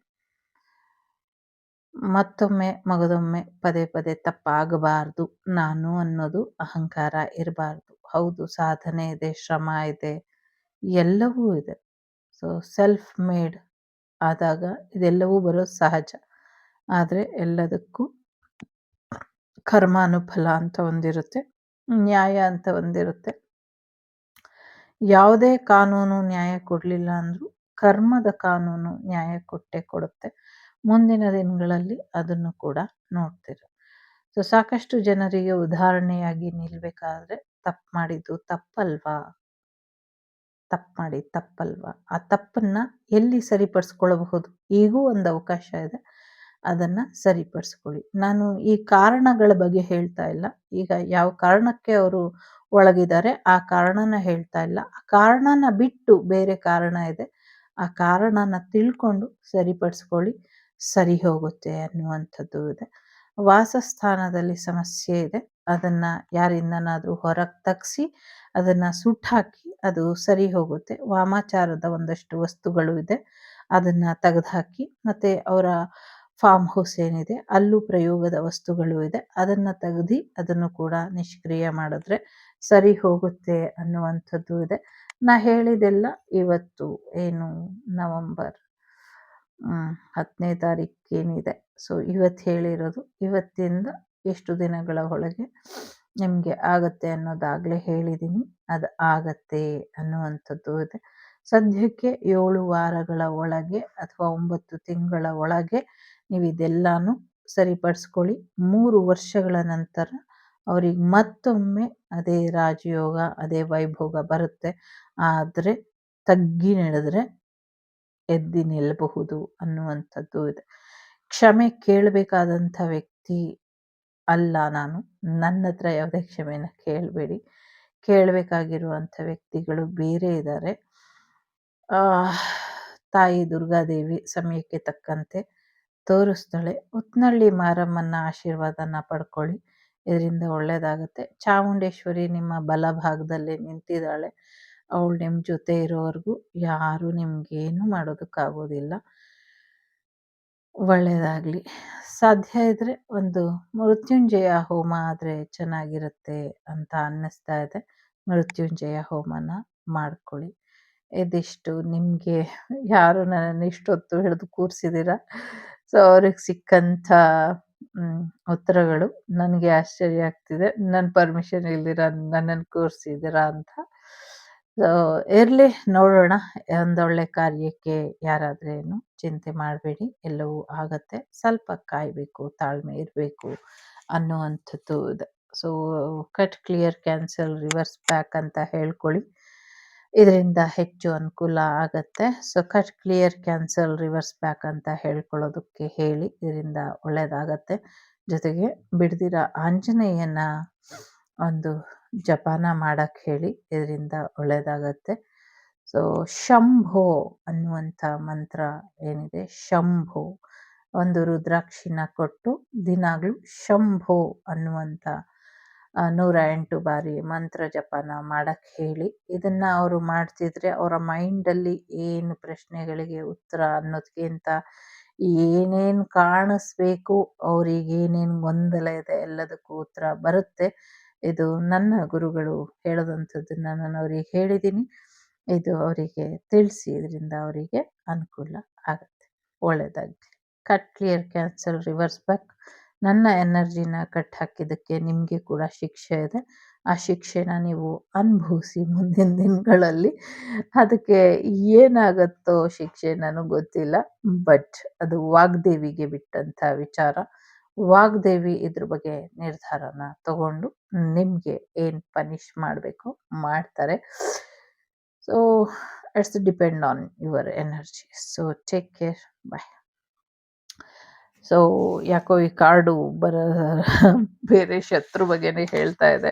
ಮತ್ತೊಮ್ಮೆ ಮಗದೊಮ್ಮೆ ಪದೇ ಪದೇ ತಪ್ಪಾಗಬಾರ್ದು. ನಾನು ಅನ್ನೋದು ಅಹಂಕಾರ ಇರಬಾರ್ದು. ಹೌದು, ಸಾಧನೆ ಇದೆ, ಶ್ರಮ ಇದೆ, ಎಲ್ಲವೂ ಇದೆ. ಸೊ ಸೆಲ್ಫ್ ಮೇಡ್ ಆದಾಗ ಇದೆಲ್ಲವೂ ಬರೋದು ಸಹಜ. ಆದರೆ ಎಲ್ಲದಕ್ಕೂ ಕರ್ಮಾನುಫಲ ಅಂತ ಒಂದಿರುತ್ತೆ, ನ್ಯಾಯ ಅಂತ ಒಂದಿರುತ್ತೆ. ಯಾವುದೇ ಕಾನೂನು ನ್ಯಾಯ ಕೊಡಲಿಲ್ಲ ಅಂದರೂ ಕರ್ಮದ ಕಾನೂನು ನ್ಯಾಯ ಕೊಟ್ಟೇ ಕೊಡುತ್ತೆ. ಮುಂದಿನ ದಿನಗಳಲ್ಲಿ ಅದನ್ನು ಕೂಡ ನೋಡ್ತೀರ. ಸೊ ಸಾಕಷ್ಟು ಜನರಿಗೆ ಉದಾಹರಣೆಯಾಗಿ ನಿಲ್ಬೇಕಾದ್ರೆ ತಪ್ಪು ಮಾಡಿದ್ದು ತಪ್ಪಲ್ವಾ, ತಪ್ಪು ಮಾಡಿ ತಪ್ಪಲ್ವಾ, ಆ ತಪ್ಪನ್ನ ಎಲ್ಲಿ ಸರಿಪಡಿಸ್ಕೊಳ್ಬಹುದು, ಈಗೂ ಒಂದು ಅವಕಾಶ ಇದೆ, ಅದನ್ನ ಸರಿಪಡಿಸ್ಕೊಳ್ಳಿ. ನಾನು ಈ ಕಾರಣಗಳ ಬಗ್ಗೆ ಹೇಳ್ತಾ ಇಲ್ಲ. ಈಗ ಯಾವ ಕಾರಣಕ್ಕೆ ಅವರು ಒಳಗಿದ್ದಾರೆ ಆ ಕಾರಣನ ಹೇಳ್ತಾ ಇಲ್ಲ. ಆ ಕಾರಣನ ಬಿಟ್ಟು ಬೇರೆ ಕಾರಣ ಇದೆ, ಆ ಕಾರಣನ ತಿಳ್ಕೊಂಡು ಸರಿಪಡಿಸ್ಕೊಳ್ಳಿ, ಸರಿ ಹೋಗುತ್ತೆ ಅನ್ನುವಂಥದ್ದು ಇದೆ. ವಾಸಸ್ಥಾನದಲ್ಲಿ ಸಮಸ್ಯೆ ಇದೆ, ಅದನ್ನ ಯಾರಿಂದನಾದರೂ ಹೊರಗೆ ತಗ್ಸಿ ಅದನ್ನ ಸುಟ್ಟಾಕಿ ಅದು ಸರಿ ಹೋಗುತ್ತೆ. ವಾಮಾಚಾರದ ಒಂದಷ್ಟು ವಸ್ತುಗಳು ಇದೆ, ಅದನ್ನ ತೆಗೆದುಹಾಕಿ. ಮತ್ತೆ ಅವರ ಫಾರ್ಮ್ ಹೌಸ್ ಏನಿದೆ ಅಲ್ಲೂ ಪ್ರಯೋಗದ ವಸ್ತುಗಳು ಇದೆ, ಅದನ್ನ ತೆಗೆದು ಅದನ್ನು ಕೂಡ ನಿಷ್ಕ್ರಿಯ ಮಾಡಿದ್ರೆ ಸರಿ ಹೋಗುತ್ತೆ ಅನ್ನುವಂಥದ್ದು ಇದೆ. ನಾ ಹೇಳಿದೆಲ್ಲ ಇವತ್ತು ಏನು ನವಂಬರ್ 10ನೇ ತಾರೀಕು ಏನಿದೆ, ಸೊ ಇವತ್ತು ಹೇಳಿರೋದು. ಇವತ್ತಿಂದ ಎಷ್ಟು ದಿನಗಳ ಒಳಗೆ ನಿಮಗೆ ಆಗತ್ತೆ ಅನ್ನೋದಾಗಲೇ ಹೇಳಿದ್ದೀನಿ, ಅದು ಆಗತ್ತೆ ಅನ್ನುವಂಥದ್ದು ಇದೆ. ಸದ್ಯಕ್ಕೆ 7 ವಾರಗಳ ಒಳಗೆ ಅಥವಾ 9 ತಿಂಗಳ ಒಳಗೆ ನೀವು ಇದೆಲ್ಲಾನು ಸರಿಪಡಿಸ್ಕೊಳ್ಳಿ. 3 ವರ್ಷಗಳ ನಂತರ ಅವ್ರಿಗೆ ಮತ್ತೊಮ್ಮೆ ಅದೇ ರಾಜಯೋಗ, ಅದೇ ವೈಭೋಗ ಬರುತ್ತೆ. ಆದರೆ ತಗ್ಗಿ ನಡೆದ್ರೆ ಎದ್ದು ನಿಲ್ಲಬಹುದು ಅನ್ನುವಂಥದ್ದು ಇದೆ. ಕ್ಷಮೆ ಕೇಳಬೇಕಾದಂಥ ವ್ಯಕ್ತಿ ಅಲ್ಲ ನಾನು. ನನ್ನ ಹತ್ರ ಯಾವುದೇ ಕ್ಷಮೆನ ಕೇಳಬೇಡಿ. ಕೇಳಬೇಕಾಗಿರುವಂಥ ವ್ಯಕ್ತಿಗಳು ಬೇರೆ ಇದ್ದಾರೆ. ತಾಯಿ ದುರ್ಗಾದೇವಿ ಸಮಯಕ್ಕೆ ತಕ್ಕಂತೆ ತೋರಿಸ್ತಾಳೆ. ಉತ್ನಳ್ಳಿ ಮಾರಮ್ಮನ ಆಶೀರ್ವಾದನ ಪಡ್ಕೊಳ್ಳಿ. ಇದರಿಂದ ಒಳ್ಳೆಯದಾಗುತ್ತೆ. ಚಾಮುಂಡೇಶ್ವರಿ ನಿಮ್ಮ ಬಲಭಾಗದಲ್ಲೇ ನಿಂತಿದ್ದಾಳೆ. ಅವಳು ನಿಮ್ಮ ಜೊತೆ ಇರೋವರೆಗೂ ಯಾರೂ ನಿಮಗೇನು ಮಾಡೋದಕ್ಕಾಗೋದಿಲ್ಲ. ಒಳ್ಳೆಯದಾಗಲಿ. ಸಾಧ್ಯ ಇದ್ದರೆ ಒಂದು ಮೃತ್ಯುಂಜಯ ಹೋಮ ಆದರೆ ಚೆನ್ನಾಗಿರುತ್ತೆ ಅಂತ ಅನ್ನಿಸ್ತಾ ಇದೆ. ಮೃತ್ಯುಂಜಯ ಹೋಮನ ಮಾಡ್ಕೊಳ್ಳಿ. ಇದಿಷ್ಟು ನಿಮಗೆ ಯಾರು ನನ್ನನ್ನು ಇಷ್ಟೊತ್ತು ಹಿಡಿದು ಕೂರಿಸಿದ್ದೀರ, ಸೊ ಅವ್ರಿಗೆ ಸಿಕ್ಕಂಥ ಉತ್ತರಗಳು ನನಗೆ ಆಶ್ಚರ್ಯ ಆಗ್ತಿದೆ. ನನ್ನ ಪರ್ಮಿಷನ್ ಇಲ್ದಿರ ನನ್ನನ್ನು ಕೂರಿಸಿದ್ದೀರಾ ಅಂತ. ಸೊ ಇರಲಿ, ನೋಡೋಣ. ಒಂದೊಳ್ಳೆ ಕಾರ್ಯಕ್ಕೆ ಯಾರಾದ್ರೇನು ಚಿಂತೆ ಮಾಡಬೇಡಿ, ಎಲ್ಲವೂ ಆಗತ್ತೆ. ಸ್ವಲ್ಪ ಕಾಯಬೇಕು, ತಾಳ್ಮೆ ಇರಬೇಕು ಅನ್ನುವಂಥದ್ದು ಇದೆ. So cut, clear, cancel, reverse back ಅಂತ ಹೇಳ್ಕೊಳ್ಳಿ. ಇದರಿಂದ ಹೆಚ್ಚು ಅನುಕೂಲ ಆಗತ್ತೆ. So cut, clear, cancel, reverse back ಅಂತ ಹೇಳ್ಕೊಳ್ಳೋದಕ್ಕೆ ಹೇಳಿ. ಇದರಿಂದ ಒಳ್ಳೆಯದಾಗತ್ತೆ. ಜೊತೆಗೆ ಬಿಡ್ದಿರ ಆಂಜನೇಯನ ಒಂದು ಜಪಾನ ಮಾಡಕ್ಕೆ ಹೇಳಿ. ಇದರಿಂದ ಒಳ್ಳೆಯದಾಗತ್ತೆ. ಸೊ ಶಂಭೋ ಅನ್ನುವಂಥ ಮಂತ್ರ ಏನಿದೆ, ಶಂಭೋ, ಒಂದು ರುದ್ರಾಕ್ಷಿನ ಕೊಟ್ಟು ದಿನಾಗಲೂ ಶಂಭೋ ಅನ್ನುವಂಥ 108 ಬಾರಿ ಮಂತ್ರ ಜಪನ ಮಾಡಕ್ಕೆ ಹೇಳಿ. ಇದನ್ನು ಅವರು ಮಾಡ್ತಿದ್ರೆ ಅವರ ಮೈಂಡಲ್ಲಿ ಏನು ಪ್ರಶ್ನೆಗಳಿಗೆ ಉತ್ತರ ಅನ್ನೋದಕ್ಕಿಂತ ಏನೇನು ಕಾಣಿಸ್ಬೇಕು, ಅವ್ರಿಗೆ ಏನೇನು ಗೊಂದಲ ಇದೆ ಎಲ್ಲದಕ್ಕೂ ಉತ್ತರ ಬರುತ್ತೆ. ಇದು ನನ್ನ ಗುರುಗಳು ಹೇಳೋದಂಥದ್ದನ್ನು ನಾನು ಅವರಿಗೆ ಹೇಳಿದ್ದೀನಿ. ಇದು ಅವರಿಗೆ ತಿಳಿಸಿ, ಇದರಿಂದ ಅವರಿಗೆ ಅನುಕೂಲ ಆಗುತ್ತೆ. ಒಳ್ಳೆಯದಾಗಲಿ. Cut, clear, cancel, reverse back. ನನ್ನ ಎನರ್ಜಿನ ಕಟ್ ಹಾಕಿದ್ದಕ್ಕೆ ನಿಮಗೆ ಕೂಡ ಶಿಕ್ಷೆ ಇದೆ. ಆ ಶಿಕ್ಷೆನ ನೀವು ಅನುಭವಿಸಿ ಮುಂದಿನ ದಿನಗಳಲ್ಲಿ. ಅದಕ್ಕೆ ಏನಾಗುತ್ತೋ ಶಿಕ್ಷೆ ನನಗೆ ಗೊತ್ತಿಲ್ಲ, ಬಟ್ ಅದು ವಾಗ್ದೇವಿಗೆ ಬಿಟ್ಟಂಥ ವಿಚಾರ. ವಾಗ್ದೇವಿ ಇದ್ರ ಬಗ್ಗೆ ನಿರ್ಧಾರನ ತಗೊಂಡು ನಿಮಗೆ ಏನು ಪನಿಷ್ ಮಾಡಬೇಕು ಮಾಡ್ತಾರೆ. So it's depend on your energy. So take care, bye. So ಯಾಕೋ ಈ ಕಾರ್ಡು ಬೇರೆ ಶತ್ರು ಬಗ್ಗೆನೇ ಹೇಳ್ತಾ ಇದೆ.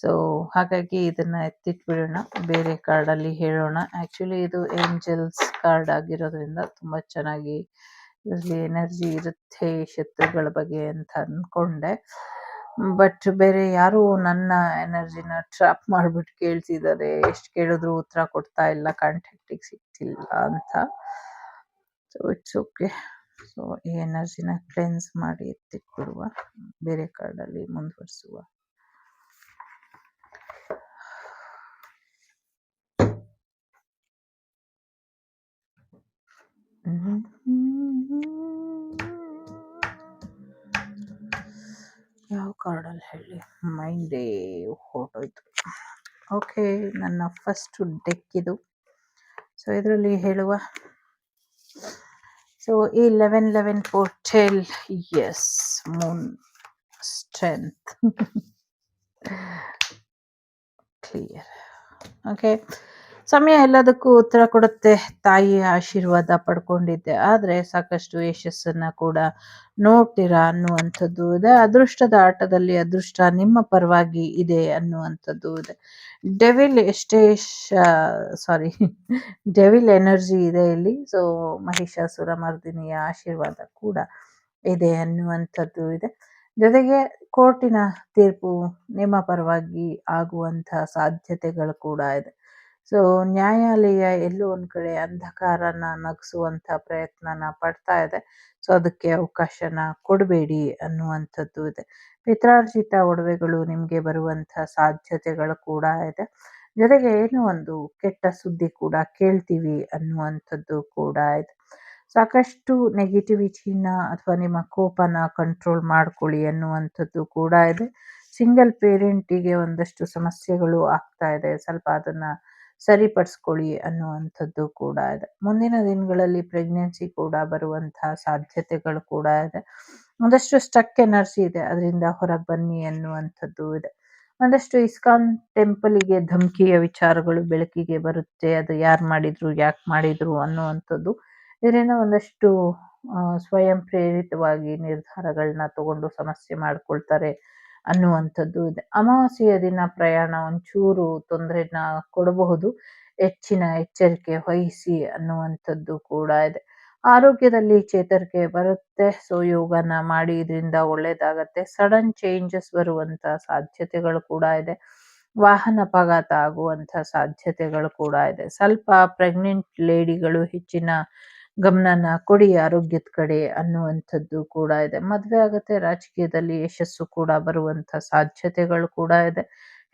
ಸೊ ಹಾಗಾಗಿ ಇದನ್ನು ಎತ್ತಿಟ್ಬಿಡೋಣ, ಬೇರೆ ಕಾರ್ಡಲ್ಲಿ ಹೇಳೋಣ. ಆ್ಯಕ್ಚುಲಿ ಇದು ಏಂಜಲ್ಸ್ ಕಾರ್ಡ್ ಆಗಿರೋದ್ರಿಂದ ತುಂಬ ಚೆನ್ನಾಗಿ ಇದರಲ್ಲಿ ಎನರ್ಜಿ ಇರುತ್ತೆ ಶತ್ರುಗಳ ಬಗ್ಗೆ ಅಂತ ಅಂದ್ಕೊಂಡೆ. ಬಟ್ ಬೇರೆ ಯಾರು ನನ್ನ ಎನರ್ಜಿನ ಟ್ರ್ಯಾಪ್ ಮಾಡಿಬಿಟ್ಟು ಕೇಳ್ತಿದ್ದಾರೆ. ಎಷ್ಟು ಕೇಳಿದ್ರು ಉತ್ತರ ಕೊಡ್ತಾ ಇಲ್ಲ, ಕಾಂಟ್ಯಾಕ್ಟಿಗೆ ಸಿಗ್ತಿಲ್ಲ ಅಂತ. So it's okay. ಸೊ ಈ ಎನರ್ಜಿನ ಕ್ಲೆನ್ಸ್ ಮಾಡಿ ಎತ್ತಿಟ್ಬಿಡುವ, ಬೇರೆ ಕಾರ್ಡಲ್ಲಿ ಮುಂದುವರಿಸುವ. ಯಾವ ಕಾರ್ಡಲ್ಲಿ ಹೇಳಿ, ಮೈಂಡೇ ಹೊರಟೋಯ್ತು. ಓಕೆ, ನನ್ನ ಫಸ್ಟ್ ಡೆಕ್ ಇದು. ಸೊ ಇದರಲ್ಲಿ ಹೇಳುವ, ಸೊ ಈ 1111 portal, yes, moon strength, clear. Okay, ಸಮಯ ಎಲ್ಲದಕ್ಕೂ ಉತ್ತರ ಕೊಡುತ್ತೆ. ತಾಯಿಯ ಆಶೀರ್ವಾದ ಪಡ್ಕೊಂಡಿದ್ದೆ ಆದರೆ ಸಾಕಷ್ಟು ಯಶಸ್ಸನ್ನು ಕೂಡ ನೋಡ್ತೀರಾ ಅನ್ನುವಂಥದ್ದು ಇದೆ. ಅದೃಷ್ಟದ ಆಟದಲ್ಲಿ ಅದೃಷ್ಟ ನಿಮ್ಮ ಪರವಾಗಿ ಇದೆ ಅನ್ನುವಂಥದ್ದು ಇದೆ. ಡೆವಿಲ್ ಎನರ್ಜಿ ಇದೆ ಇಲ್ಲಿ. ಸೊ ಮಹಿಷಾಸುರ ಮರ್ದಿನಿಯ ಆಶೀರ್ವಾದ ಕೂಡ ಇದೆ ಅನ್ನುವಂಥದ್ದು ಇದೆ. ಜೊತೆಗೆ ಕೋರ್ಟಿನ ತೀರ್ಪು ನಿಮ್ಮ ಪರವಾಗಿ ಆಗುವಂಥ ಸಾಧ್ಯತೆಗಳು ಕೂಡ ಇದೆ. ಸೊ ನ್ಯಾಯಾಲಯ ಎಲ್ಲೋ ಒಂದು ಕಡೆ ಅಂಧಕಾರನ ನಗಿಸುವಂಥ ಪ್ರಯತ್ನನ ಪಡ್ತಾ ಇದೆ. ಸೊ ಅದಕ್ಕೆ ಅವಕಾಶನ ಕೊಡಬೇಡಿ ಅನ್ನುವಂಥದ್ದು ಇದೆ. ಪಿತ್ರಾರ್ಜಿತ ಒಡವೆಗಳು ನಿಮಗೆ ಬರುವಂಥ ಸಾಧ್ಯತೆಗಳು ಕೂಡ ಇದೆ. ಜೊತೆಗೆ ಏನೋ ಒಂದು ಕೆಟ್ಟ ಸುದ್ದಿ ಕೂಡ ಕೇಳ್ತೀವಿ ಅನ್ನುವಂಥದ್ದು ಕೂಡ ಇದೆ. ಸಾಕಷ್ಟು ನೆಗೆಟಿವಿಟಿನ ಅಥವಾ ನಿಮ್ಮ ಕೋಪನ ಕಂಟ್ರೋಲ್ ಮಾಡ್ಕೊಳ್ಳಿ ಅನ್ನುವಂಥದ್ದು ಕೂಡ ಇದೆ. ಸಿಂಗಲ್ ಪೇರೆಂಟಿಗೆ ಒಂದಷ್ಟು ಸಮಸ್ಯೆಗಳು ಆಗ್ತಾ ಇದೆ, ಸ್ವಲ್ಪ ಅದನ್ನು ಸರಿಪಡಿಸ್ಕೊಳ್ಳಿ ಅನ್ನುವಂಥದ್ದು ಕೂಡ ಇದೆ. ಮುಂದಿನ ದಿನಗಳಲ್ಲಿ ಪ್ರೆಗ್ನೆನ್ಸಿ ಕೂಡ ಬರುವಂತಹ ಸಾಧ್ಯತೆಗಳು ಕೂಡ ಇದೆ. ಒಂದಷ್ಟು ಸ್ಟಕ್ ಎನರ್ಜಿ ಇದೆ, ಅದರಿಂದ ಹೊರಗೆ ಬನ್ನಿ ಅನ್ನುವಂಥದ್ದು ಇದೆ. ಒಂದಷ್ಟು ಇಸ್ಕಾನ್ ಟೆಂಪಲಿಗೆ ಧಮಕಿಯ ವಿಚಾರಗಳು ಬೆಳಕಿಗೆ ಬರುತ್ತೆ. ಅದು ಯಾರು ಮಾಡಿದ್ರು, ಯಾಕೆ ಮಾಡಿದ್ರು ಅನ್ನುವಂಥದ್ದು. ಇದರಿಂದ ಒಂದಷ್ಟು ಸ್ವಯಂ ಪ್ರೇರಿತವಾಗಿ ನಿರ್ಧಾರಗಳನ್ನ ತಗೊಂಡು ಸಮಸ್ಯೆ ಮಾಡ್ಕೊಳ್ತಾರೆ ಅನ್ನುವಂಥದ್ದು ಇದೆ. ಅಮಾವಾಸ್ಯೆಯ ದಿನ ಪ್ರಯಾಣ ಒಂಚೂರು ತೊಂದರೆನ ಕೊಡಬಹುದು. ಹೆಚ್ಚಿನ ಎಚ್ಚರಿಕೆ ವಹಿಸಿ ಅನ್ನುವಂಥದ್ದು ಕೂಡ ಇದೆ. ಆರೋಗ್ಯದಲ್ಲಿ ಚೇತರಿಕೆ ಬರುತ್ತೆ. ಸೊ ಯೋಗನ ಮಾಡಿ ಇದರಿಂದ ಒಳ್ಳೇದಾಗತ್ತೆ. ಸಡನ್ ಚೇಂಜಸ್ ಬರುವಂತ ಸಾಧ್ಯತೆಗಳು ಕೂಡ ಇದೆ. ವಾಹನ ಅಪಘಾತ ಆಗುವಂತ ಸಾಧ್ಯತೆಗಳು ಕೂಡ ಇದೆ. ಸ್ವಲ್ಪ ಪ್ರೆಗ್ನೆಂಟ್ ಲೇಡಿಗಳು ಹೆಚ್ಚಿನ ಗಮನನ ಕೊಡಿ ಆರೋಗ್ಯದ ಕಡೆ ಅನ್ನುವಂಥದ್ದು ಕೂಡ ಇದೆ. ಮದುವೆ ಆಗತ್ತೆ, ರಾಜಕೀಯದಲ್ಲಿ ಯಶಸ್ಸು ಕೂಡ ಬರುವಂತ ಸಾಧ್ಯತೆಗಳು ಕೂಡ ಇದೆ.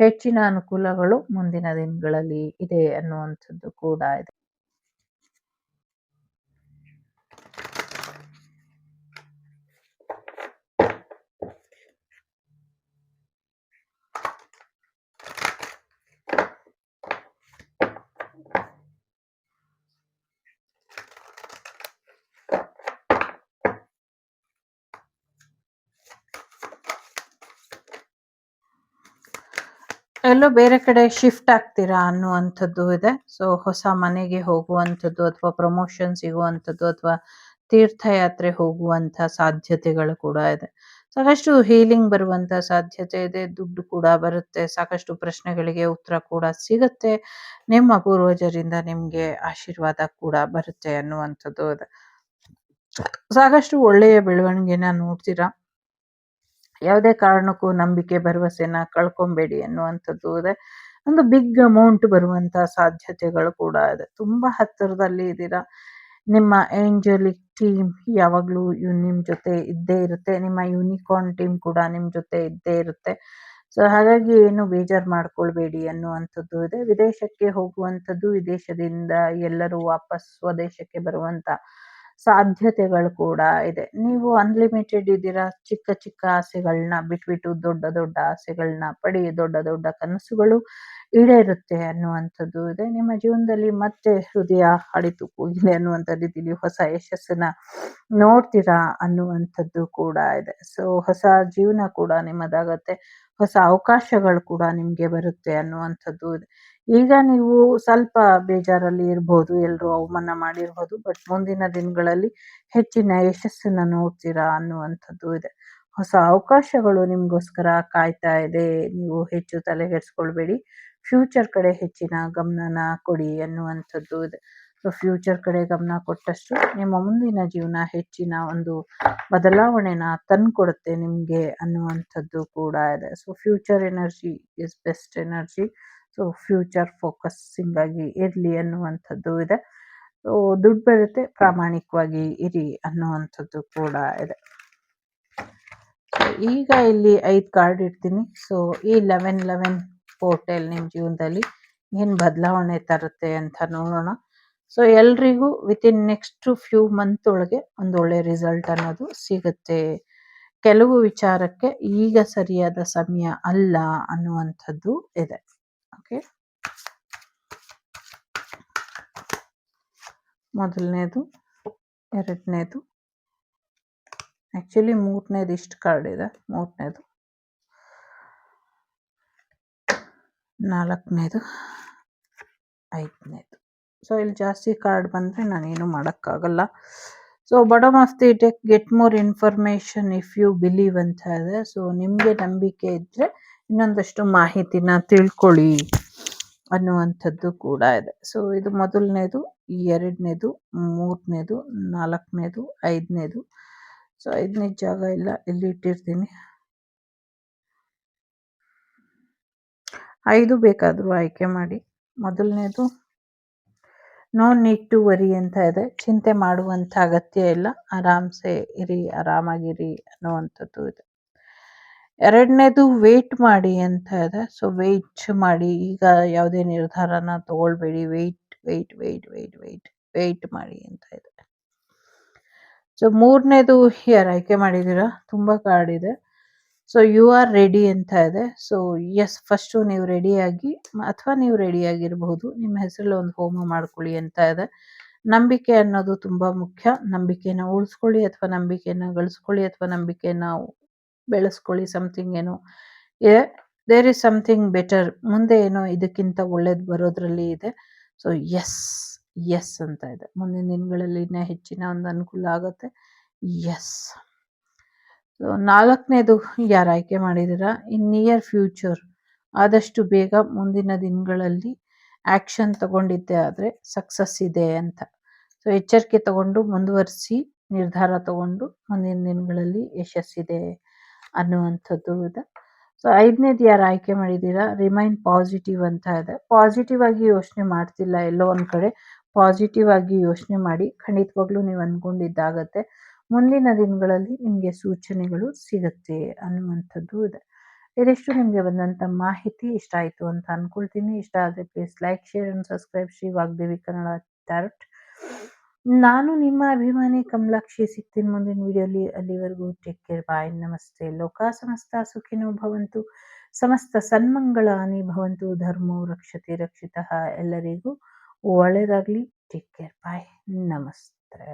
ಹೆಚ್ಚಿನ ಅನುಕೂಲಗಳು ಮುಂದಿನ ದಿನಗಳಲ್ಲಿ ಇದೆ ಅನ್ನುವಂಥದ್ದು ಕೂಡ ಇದೆ. ಎಲ್ಲೋ ಬೇರೆ ಕಡೆ ಶಿಫ್ಟ್ ಆಗ್ತೀರಾ ಅನ್ನುವಂಥದ್ದು ಇದೆ. ಸೊ ಹೊಸ ಮನೆಗೆ ಹೋಗುವಂಥದ್ದು ಅಥವಾ ಪ್ರಮೋಷನ್ ಸಿಗುವಂಥದ್ದು ಅಥವಾ ತೀರ್ಥಯಾತ್ರೆ ಹೋಗುವಂಥ ಸಾಧ್ಯತೆಗಳು ಕೂಡ ಇದೆ. ಸಾಕಷ್ಟು ಹೀಲಿಂಗ್ ಬರುವಂಥ ಸಾಧ್ಯತೆ ಇದೆ. ದುಡ್ಡು ಕೂಡ ಬರುತ್ತೆ. ಸಾಕಷ್ಟು ಪ್ರಶ್ನೆಗಳಿಗೆ ಉತ್ತರ ಕೂಡ ಸಿಗುತ್ತೆ. ನಿಮ್ಮ ಪೂರ್ವಜರಿಂದ ನಿಮಗೆ ಆಶೀರ್ವಾದ ಕೂಡ ಬರುತ್ತೆ ಅನ್ನುವಂಥದ್ದು ಇದೆ. ಸಾಕಷ್ಟು ಒಳ್ಳೆಯ ಬೆಳವಣಿಗೆನ ನೋಡ್ತೀರಾ. ಯಾವುದೇ ಕಾರಣಕ್ಕೂ ನಂಬಿಕೆ ಭರವಸೆನ ಕಳ್ಕೊಂಬೇಡಿ ಅನ್ನುವಂಥದ್ದು ಇದೆ. ಒಂದು ಬಿಗ್ ಅಮೌಂಟ್ ಬರುವಂತ ಸಾಧ್ಯತೆಗಳು ಕೂಡ ಇದೆ. ತುಂಬಾ ಹತ್ತಿರದಲ್ಲಿ ಇದ್ದೀರಾ. ನಿಮ್ಮ ಏಂಜಲಿಕ್ ಟೀಮ್ ಯಾವಾಗಲೂ ನಿಮ್ ಜೊತೆ ಇದ್ದೇ ಇರುತ್ತೆ. ನಿಮ್ಮ ಯೂನಿಕಾರ್ನ್ ಟೀಮ್ ಕೂಡ ನಿಮ್ ಜೊತೆ ಇದ್ದೇ ಇರುತ್ತೆ. ಸೊ ಹಾಗಾಗಿ ಏನು ಬೇಜಾರು ಮಾಡ್ಕೊಳ್ಬೇಡಿ ಅನ್ನುವಂಥದ್ದು ಇದೆ. ವಿದೇಶಕ್ಕೆ ಹೋಗುವಂಥದ್ದು, ವಿದೇಶದಿಂದ ಎಲ್ಲರೂ ವಾಪಸ್ ಸ್ವದೇಶಕ್ಕೆ ಬರುವಂತ ಸಾಧ್ಯತೆಗಳು ಕೂಡ ಇದೆ. ನೀವು ಅನ್ಲಿಮಿಟೆಡ್ ಇದ್ದೀರಾ. ಚಿಕ್ಕ ಚಿಕ್ಕ ಆಸೆಗಳನ್ನ ಬಿಟ್ಬಿಟ್ಟು ದೊಡ್ಡ ದೊಡ್ಡ ಆಸೆಗಳನ್ನ ಪಡಿ. ದೊಡ್ಡ ದೊಡ್ಡ ಕನಸುಗಳು ಈಡೇರುತ್ತೆ ಅನ್ನುವಂಥದ್ದು ಇದೆ. ನಿಮ್ಮ ಜೀವನದಲ್ಲಿ ಮತ್ತೆ ಹೃದಯ ಹಾಡಿತು ಕೂಗಿದೆ ಅನ್ನುವಂಥ ರೀತಿಯಲ್ಲಿ ಹೊಸ ಯಶಸ್ಸನ್ನ ನೋಡ್ತೀರಾ ಅನ್ನುವಂಥದ್ದು ಕೂಡ ಇದೆ. ಸೊ ಹೊಸ ಜೀವನ ಕೂಡ ನಿಮ್ಮದಾಗತ್ತೆ. ಹೊಸ ಅವಕಾಶಗಳು ಕೂಡ ನಿಮ್ಗೆ ಬರುತ್ತೆ ಅನ್ನುವಂಥದ್ದು ಇದೆ. ಈಗ ನೀವು ಸ್ವಲ್ಪ ಬೇಜಾರಲ್ಲಿ ಇರ್ಬೋದು, ಎಲ್ರೂ ಅವಮಾನ ಮಾಡಿರ್ಬೋದು, ಬಟ್ ಮುಂದಿನ ದಿನಗಳಲ್ಲಿ ಹೆಚ್ಚಿನ ಯಶಸ್ಸನ್ನ ನೋಡ್ತೀರಾ ಅನ್ನುವಂಥದ್ದು ಇದೆ. ಹೊಸ ಅವಕಾಶಗಳು ನಿಮ್ಗೋಸ್ಕರ ಕಾಯ್ತಾ ಇದೆ. ನೀವು ಹೆಚ್ಚು ತಲೆಗೆಡ್ಸ್ಕೊಳ್ಬೇಡಿ. ಫ್ಯೂಚರ್ ಕಡೆ ಹೆಚ್ಚಿನ ಗಮನನ ಕೊಡಿ ಅನ್ನುವಂಥದ್ದು ಇದೆ. ಸೊ ಫ್ಯೂಚರ್ ಕಡೆ ಗಮನ ಕೊಟ್ಟಷ್ಟು ನಿಮ್ಮ ಮುಂದಿನ ಜೀವನ ಹೆಚ್ಚಿನ ಒಂದು ಬದಲಾವಣೆನ ತಂದ್ಕೊಡುತ್ತೆ ನಿಮ್ಗೆ ಅನ್ನುವಂಥದ್ದು ಕೂಡ ಇದೆ. So future energy is best energy. So future focusing ಆಗಿ ಇರಲಿ ಅನ್ನುವಂಥದ್ದು ಇದೆ. ಸೊ ದುಡ್ಡು ಬರುತ್ತೆ, ಪ್ರಾಮಾಣಿಕವಾಗಿ ಇರಿ ಅನ್ನುವಂಥದ್ದು ಕೂಡ ಇದೆ. ಸೊ ಈಗ ಇಲ್ಲಿ 5 ಕಾರ್ಡ್ ಇಡ್ತೀನಿ. ಸೊ ಈ 11 ಪೋರ್ಟಲ್ ನಿಮ್ಮ ಜೀವನದಲ್ಲಿ ಏನು ಬದಲಾವಣೆ ತರುತ್ತೆ ಅಂತ ನೋಡೋಣ. ಸೊ ಎಲ್ರಿಗೂ ವಿತಿನ್ ನೆಕ್ಸ್ಟ್ ಫ್ಯೂ ಮಂತ್ ಒಳಗೆ ಒಂದು ಒಳ್ಳೆ ರಿಸಲ್ಟ್ ಅನ್ನೋದು ಸಿಗುತ್ತೆ. ಕೆಲವು ವಿಚಾರಕ್ಕೆ ಈಗ ಸರಿಯಾದ ಸಮಯ ಅಲ್ಲ ಅನ್ನುವಂಥದ್ದು ಇದೆ. ಓಕೆ, ಮೊದಲನೇದು, ಎರಡನೇದು, ಆ್ಯಕ್ಚುಲಿ ಮೂರನೇದು ಇಷ್ಟು ಕಾರ್ಡ್ ಇದೆ. ಮೂರನೇದು, ನಾಲ್ಕನೇದು, ಐದನೇದು. ಸೊ ಇಲ್ಲಿ ಜಾಸ್ತಿ ಕಾರ್ಡ್ ಬಂದರೆ ನಾನೇನು ಮಾಡೋಕ್ಕಾಗಲ್ಲ. So bottom of the deck, get more information if you believe ಅಂತ ಇದೆ. ಸೊ ನಿಮಗೆ ನಂಬಿಕೆ ಇದ್ದರೆ ಇನ್ನೊಂದಷ್ಟು ಮಾಹಿತಿನ ತಿಳ್ಕೊಳ್ಳಿ ಅನ್ನುವಂಥದ್ದು ಕೂಡ ಇದೆ. ಸೊ ಇದು ಮೊದಲನೇದು, ಎರಡನೇದು, ಮೂರನೇದು, ನಾಲ್ಕನೇದು, ಐದನೇದು. ಸೊ ಐದನೇದು ಜಾಗ ಇಲ್ಲ, ಇಲ್ಲಿ ಇಟ್ಟಿರ್ತೀನಿ. 5 ಬೇಕಾದರೂ ಆಯ್ಕೆ ಮಾಡಿ. ಮೊದಲನೇದು, ನೋ ನೀಡ್ ಟು ವರಿ ಅಂತ ಇದೆ. ಚಿಂತೆ ಮಾಡುವಂಥ ಅಗತ್ಯ ಇಲ್ಲ, ಆರಾಮ್ಸೆ ಇರಿ, ಆರಾಮಾಗಿರಿ ಅನ್ನುವಂಥದ್ದು ಇದೆ. ಎರಡನೇದು, ವೇಟ್ ಮಾಡಿ ಅಂತ ಇದೆ. ಸೊ ವೇಟ್ ಮಾಡಿ, ಈಗ ಯಾವುದೇ ನಿರ್ಧಾರನ ತಗೊಳ್ಬೇಡಿ. ವೇಟ್ ಮಾಡಿ ಅಂತ ಇದೆ. ಸೊ ಮೂರನೇದು ಯಾರು ಆಯ್ಕೆ ಮಾಡಿದ್ದೀರಾ, ತುಂಬ ಕಾರ್ಡ್ ಇದೆ. ಸೊ ಯು ಆರ್ ರೆಡಿ ಅಂತ ಇದೆ. ಸೊ ಎಸ್, ಫಸ್ಟು ನೀವು ರೆಡಿಯಾಗಿ, ಅಥವಾ ನೀವು ರೆಡಿಯಾಗಿರಬಹುದು. ನಿಮ್ಮ ಹೆಸರಲ್ಲಿ ಒಂದು ಹೋಮ ಮಾಡ್ಕೊಳ್ಳಿ ಅಂತ ಇದೆ. ನಂಬಿಕೆ ಅನ್ನೋದು ತುಂಬ ಮುಖ್ಯ. ನಂಬಿಕೆನ ಉಳಿಸ್ಕೊಳ್ಳಿ, ಅಥವಾ ನಂಬಿಕೆನ ಗಳಿಸ್ಕೊಳ್ಳಿ, ಅಥವಾ ನಂಬಿಕೆನ ಬೆಳೆಸ್ಕೊಳ್ಳಿ. ಸಮಥಿಂಗ್ ಏನೋ ಇದೆ, ದೇರ್ ಇಸ್ ಸಮಥಿಂಗ್ ಬೆಟರ್. ಮುಂದೆ ಏನೋ ಇದಕ್ಕಿಂತ ಒಳ್ಳೇದು ಬರೋದ್ರಲ್ಲಿ ಇದೆ. ಸೊ ಎಸ್, ಎಸ್ ಅಂತ ಇದೆ. ಮುಂದಿನ ದಿನಗಳಲ್ಲಿ ಇನ್ನೂ ಹೆಚ್ಚಿನ ಒಂದು ಅನುಕೂಲ ಆಗುತ್ತೆ. ಎಸ್. ಸೊ 4ನೇದು ಯಾರು ಆಯ್ಕೆ ಮಾಡಿದ್ದೀರಾ, ಇನ್ ನಿಯರ್ ಫ್ಯೂಚರ್ ಆದಷ್ಟು ಬೇಗ ಮುಂದಿನ ದಿನಗಳಲ್ಲಿ ಆ್ಯಕ್ಷನ್ ತಗೊಂಡಿದ್ದೆ ಆದರೆ ಸಕ್ಸಸ್ ಇದೆ ಅಂತ. ಸೊ ಎಚ್ಚರಿಕೆ ತಗೊಂಡು ಮುಂದುವರಿಸಿ, ನಿರ್ಧಾರ ತಗೊಂಡು ಮುಂದಿನ ದಿನಗಳಲ್ಲಿ ಯಶಸ್ಸಿದೆ ಅನ್ನುವಂಥದ್ದು ಇದೆ. ಸೊ 5ನೇದು ಯಾರು ಆಯ್ಕೆ ಮಾಡಿದ್ದೀರಾ, ರಿಮೈನ್ ಪಾಸಿಟಿವ್ ಅಂತ ಇದೆ. ಪಾಸಿಟಿವ್ ಆಗಿ ಯೋಚನೆ ಮಾಡ್ತಿಲ್ಲ, ಎಲ್ಲೋ ಒಂದು ಕಡೆ ಪಾಸಿಟಿವ್ ಆಗಿ ಯೋಚನೆ ಮಾಡಿ, ಖಂಡಿತವಾಗ್ಲೂ ನೀವು ಅಂದ್ಕೊಂಡಿದ್ದಾಗತ್ತೆ. ಮುಂದಿನ ದಿನಗಳಲ್ಲಿ ನಿಮಗೆ ಸೂಚನೆಗಳು ಸಿಗುತ್ತೆ ಅನ್ನುವಂಥದ್ದು ಇದೆ. ಇದಿಷ್ಟು ನಿಮಗೆ ಬಂದಂಥ ಮಾಹಿತಿ ಇಷ್ಟ ಆಯಿತು ಅಂತ ಅಂದ್ಕೊಳ್ತೀನಿ. ಇಷ್ಟ ಆದರೆ please like, share and subscribe Shri Vagdevi Kannada tarot. ನಾನು ನಿಮ್ಮ ಅಭಿಮಾನಿ ಕಮಲಾಕ್ಷಿ. ಸಿಗ್ತೀನಿ ಮುಂದಿನ ವಿಡಿಯೋಲಿ. ಅಲ್ಲಿವರೆಗೂ ಟೇಕ್ ಕೇರ್, ಬಾಯ್, ನಮಸ್ತೆ. ಲೋಕ ಸಮಸ್ತ ಸುಖಿನೋ ಭವಂತು, ಸಮಸ್ತ ಸನ್ಮಂಗಳಾನಿ ಭವಂತು, ಧರ್ಮೋ ರಕ್ಷತೆ ರಕ್ಷಿತಃ. ಎಲ್ಲರಿಗೂ ಒಳ್ಳೆಯದಾಗಲಿ. ಟೇಕ್ ಕೇರ್, ಬಾಯ್, ನಮಸ್ತೆ.